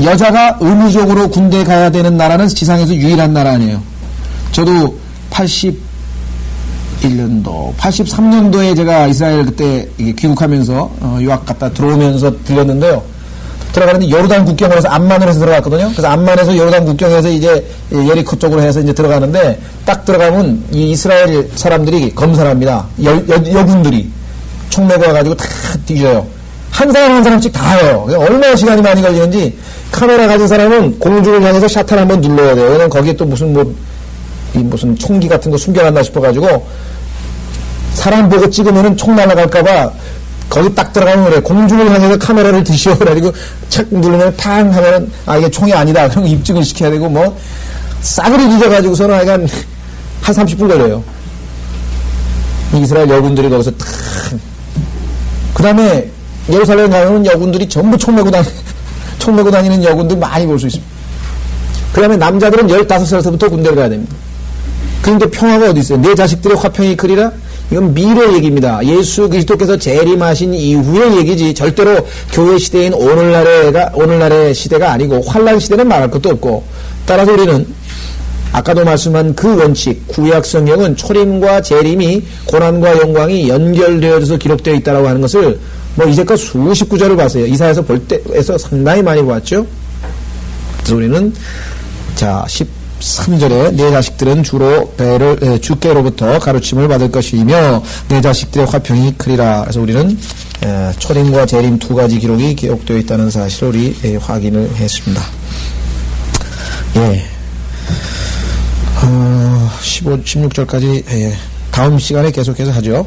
여자가 의무적으로 군대에 가야 되는 나라는 지상에서 유일한 나라 아니에요. 저도 83년도에 제가 이스라엘 그때 귀국하면서 유학 갔다 들어오면서 들렸는데요. 들어가는데 요르단 국경으로 해서 암만으로 해서 들어갔거든요. 그래서 암만에서 요르단 국경에서 이제 예리코 쪽으로 해서 이제 들어가는데 딱 들어가면 이 이스라엘 사람들이 검사를 합니다. 여군들이 총 메고 와가지고 다 뒤져요. 한 사람 한 사람씩 다 해요. 얼마나 시간이 많이 걸리는지 카메라 가진 사람은 공중을 향해서 샷을 한번 눌러야 돼요. 왜냐면 거기에 또 무슨 총기 같은 거 숨겨놨나 싶어가지고 사람 보고 찍으면은 총 날아갈까봐 거기 딱 들어가면 그래. 공중을 향해서 카메라를 드시오. 그래가지고 착 누르면 팡 하면 이게 총이 아니다. 그럼 입증을 시켜야 되고 싸그리 뒤져가지고서는 한 30분 걸려요. 이스라엘 여군들이 거기서 탁. 그 다음에 예루살렘 가면 여군들이 전부 총 메고 다니는 여군들 많이 볼 수 있습니다. 그 다음에 남자들은 15살부터 군대를 가야 됩니다. 그런데 평화가 어디 있어요? 내 자식들의 화평이 크리라? 이건 미래 얘기입니다. 예수 그리스도께서 재림하신 이후의 얘기지 절대로 교회 시대인 오늘날의 시대가 아니고 환란 시대는 말할 것도 없고 따라서 우리는 아까도 말씀한 그 원칙 구약 성경은 초림과 재림이 고난과 영광이 연결되어져서 기록되어 있다고 하는 것을 이제껏 수십 구절을 봤어요. 이사야서 볼 때에서 상당히 많이 봤죠. 그래서 우리는 13절에 내 자식들은 주로 주께로부터 가르침을 받을 것이며 내 자식들의 화평이 크리라. 그래서 우리는 초림과 재림 두 가지 기록이 기록되어 있다는 사실을 우리 확인을 했습니다. 16절까지 다음 시간에 계속해서 하죠.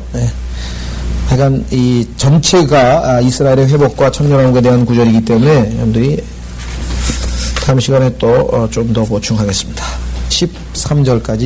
하여간 이 전체가 이스라엘의 회복과 천년왕국에 대한 구절이기 때문에 여러분들이 다음 시간에 또 좀 더 보충하겠습니다. 13절까지